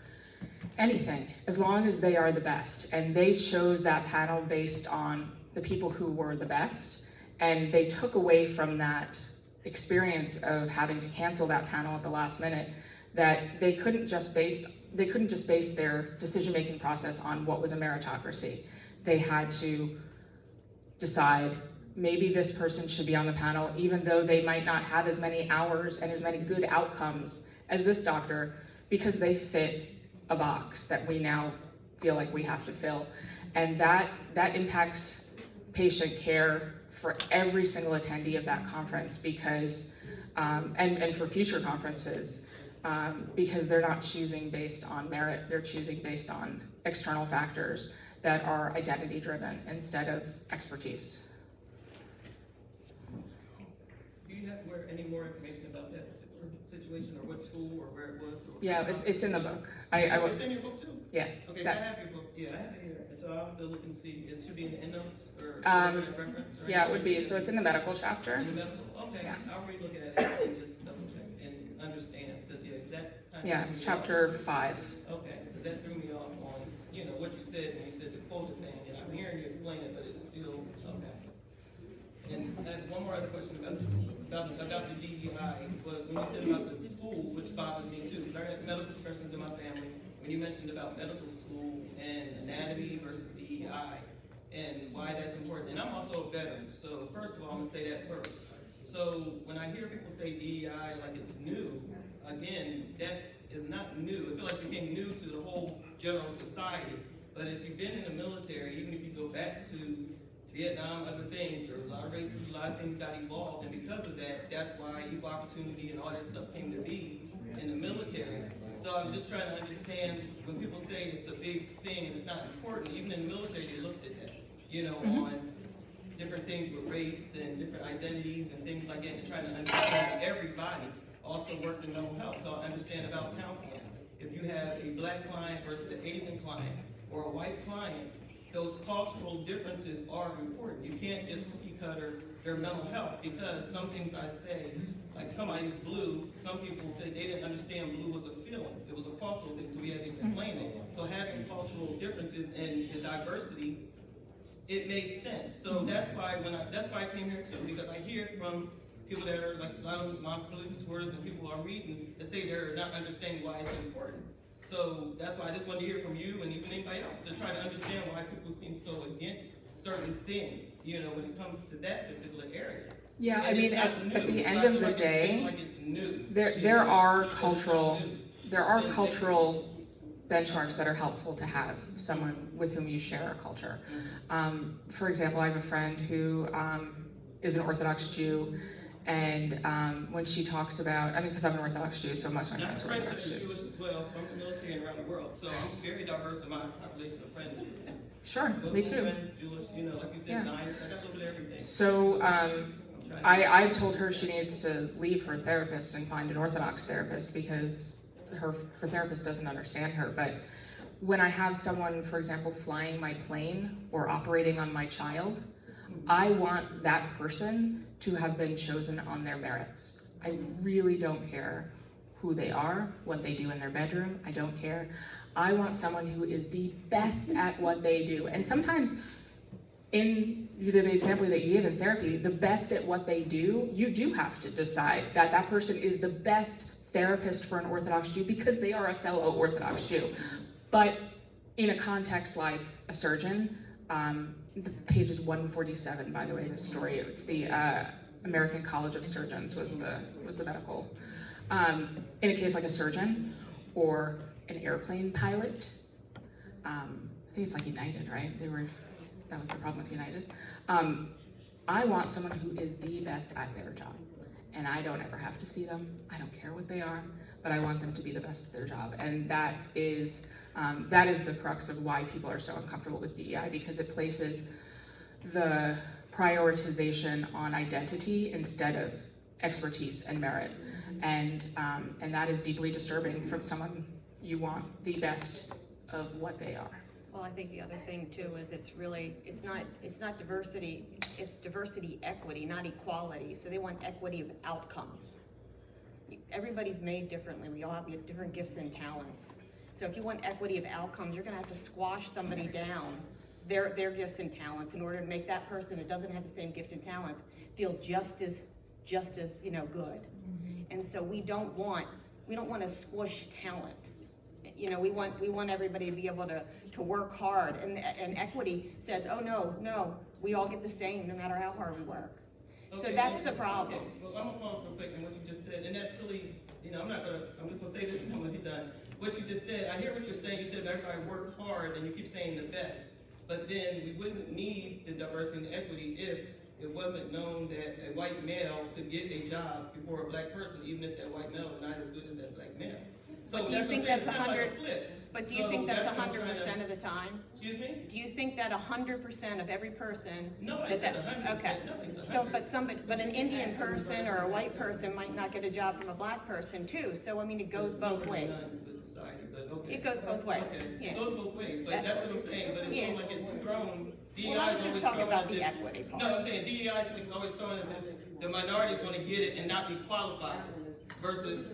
anything, as long as they are the best. And they chose that panel based on the people who were the best. And they took away from that experience of having to cancel that panel at the last minute, that they couldn't just base their decision-making process on what was a meritocracy. They had to decide, maybe this person should be on the panel, even though they might not have as many hours and as many good outcomes as this doctor, because they fit a box that we now feel like we have to fill. And that impacts patient care for every single attendee of that conference, because, and for future conferences, because they're not choosing based on merit, they're choosing based on external factors that are identity driven instead of expertise. Do you have any more information about that particular situation, or what school, or where it was? Or Yeah, it's in the book. It's in your book too? Yeah. Okay, I have your book. Yeah, I have it here. And so I'll have to look and see. It should be in the endnotes or reference. Or Yeah, it would be. So it's in the medical chapter. In the medical. Okay, Yeah. I'll relook at it and just double check and understand, because that kind of Yeah, it's chapter 5. Okay, because that threw me off on what you said when you said the quota thing, and I'm hearing you explain it, but it's still okay. And I have one more other question about the DEI, was when you said about the school, which bothers me too. I have medical professionals in my family. When you mentioned about medical school and anatomy versus DEI and why that's important, and I'm also a veteran, so first of all, I'm gonna say that first. So when I hear people say DEI like it's new, again, that is not new. It feels like it became new to the whole general society. But if you've been in the military, even if you go back to Vietnam, other things, there was a lot of racism, a lot of things got evolved, and because of that, that's why equal opportunity and all that stuff came to be in the military. So I'm just trying to understand, when people say it's a big thing and it's not important, even in the military they looked at that, on different things with race and different identities and things like that, and trying to understand everybody also worked in mental health. So I understand about counseling. If you have a Black client versus an Asian client or a white client, those cultural differences are important. You can't just cookie cutter their mental health, because some things I say, like somebody's blue, some people say they didn't understand blue was a feeling. It was a cultural thing, so we had to explain it. So having cultural differences and the diversity, it made sense. So that's why I came here too, because I hear it from people that are like a lot of moms religious words and people are reading that say they're not understanding why it's important. So that's why I just wanted to hear from you and even anybody else to try to understand why people seem so against certain things, when it comes to that particular area. Yeah, And I mean, at the end of the day, like it's new. there are cultural benchmarks that are helpful to have someone with whom you share a culture. For example, I have a friend who is an Orthodox Jew, and when she talks about, because I'm an Orthodox Jew, so most of my friends are Orthodox Jews. Jewish as well, from the military and around the world, so I'm very diverse in my population of friends. Sure, me Muslim too. Friends, Jewish, like you said, Yeah. Zionists, I got a little bit of everything. So I've told her she needs to leave her therapist and find an Orthodox therapist, because her therapist doesn't understand her. But when I have someone, for example, flying my plane or operating on my child, I want that person to have been chosen on their merits. I really don't care who they are, what they do in their bedroom. I don't care. I want someone who is the best at what they do. And sometimes, in the example that you gave in therapy, the best at what they do, you do have to decide that that person is the best therapist for an Orthodox Jew because they are a fellow Orthodox Jew. But in a context like a surgeon, the page is 147, by the way, this story. It's the American College of Surgeons was the medical. In a case like a surgeon or an airplane pilot, I think it's like United, right? That was the problem with United. I want someone who is the best at their job. And I don't ever have to see them. I don't care what they are, but I want them to be the best at their job. And that is the crux of why people are so uncomfortable with DEI, because it places the prioritization on identity instead of expertise and merit. And that is deeply disturbing from someone you want the best of what they are. Well, I think the other thing too is it's not diversity, it's diversity equity, not equality. So they want equity of outcomes. Everybody's made differently. We all have different gifts and talents. So if you want equity of outcomes, you're gonna have to squash somebody down, their gifts and talents, in order to make that person that doesn't have the same gift and talents feel just as good. And so we don't want to squish talent. We want everybody to be able to work hard, and equity says, oh no, we all get the same no matter how hard we work. Okay, so that's the problem. Okay. Well, I'm gonna pause real quick on what you just said, and that's really, I'm just gonna say this and I'm gonna be done. What you just said, I hear what you're saying. You said everybody work hard, and you keep saying the best, but then we wouldn't need the diversity and equity if it wasn't known that a white male could get a job before a black person, even if that white male is not as good as that black male. So but do you think that's 100? But do you think that's 100% of the time? Excuse me? Do you think that 100% of every person? No, I said 100%. Okay. Nothing's 100. But an Indian person or a white person might not get a job from a black person too. So I mean, it goes both ways. Okay. It goes both ways. Okay. Yeah. It goes both ways, but that's what I'm saying. But it's so like it's thrown. DEI well, I was is just always talking thrown about as the if, equity part. No, I'm saying DEI is always thrown as if the minority is going to get it and not be qualified, versus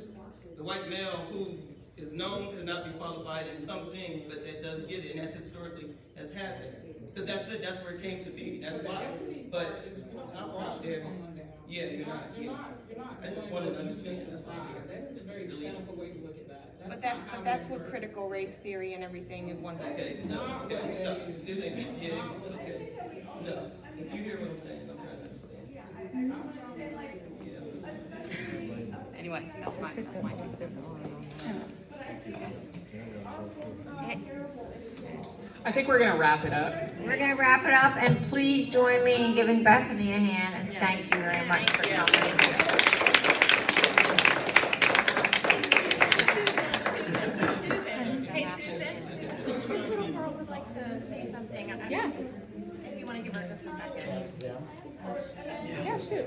the white male who is known to not be qualified in some things, but that does get it, and that's historically has happened. So that's it. That's where it came to be. That's why. But I'll stop there. Yeah, you're not. I just wanted to understand. That's why. That is a very cynical way to look at that. But that's what critical race theory and everything in one. Okay, no, okay, stop. Yeah, okay. No, if you hear what I'm saying, I'm trying to understand. Yeah. Anyway, that's my. I think we're gonna wrap it up. We're gonna wrap it up, and please join me in giving Bethany a hand, and thank you very much for coming. Yeah. If you want to give her just a second. Yeah, shoot.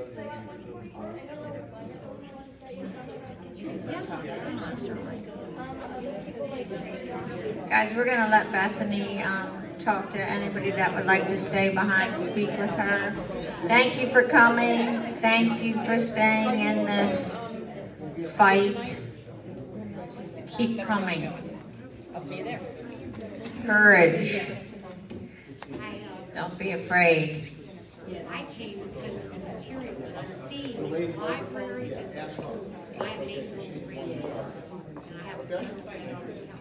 Guys, we're gonna let Bethany talk to anybody that would like to stay behind and speak with her. Thank you for coming. Thank you for staying in this fight. Keep coming. I'll see you there. Courage. Don't be afraid. I came because of the material that I'm seeing, libraries and schools. I have an 8-year-old granddaughter, and I have a 10-year-old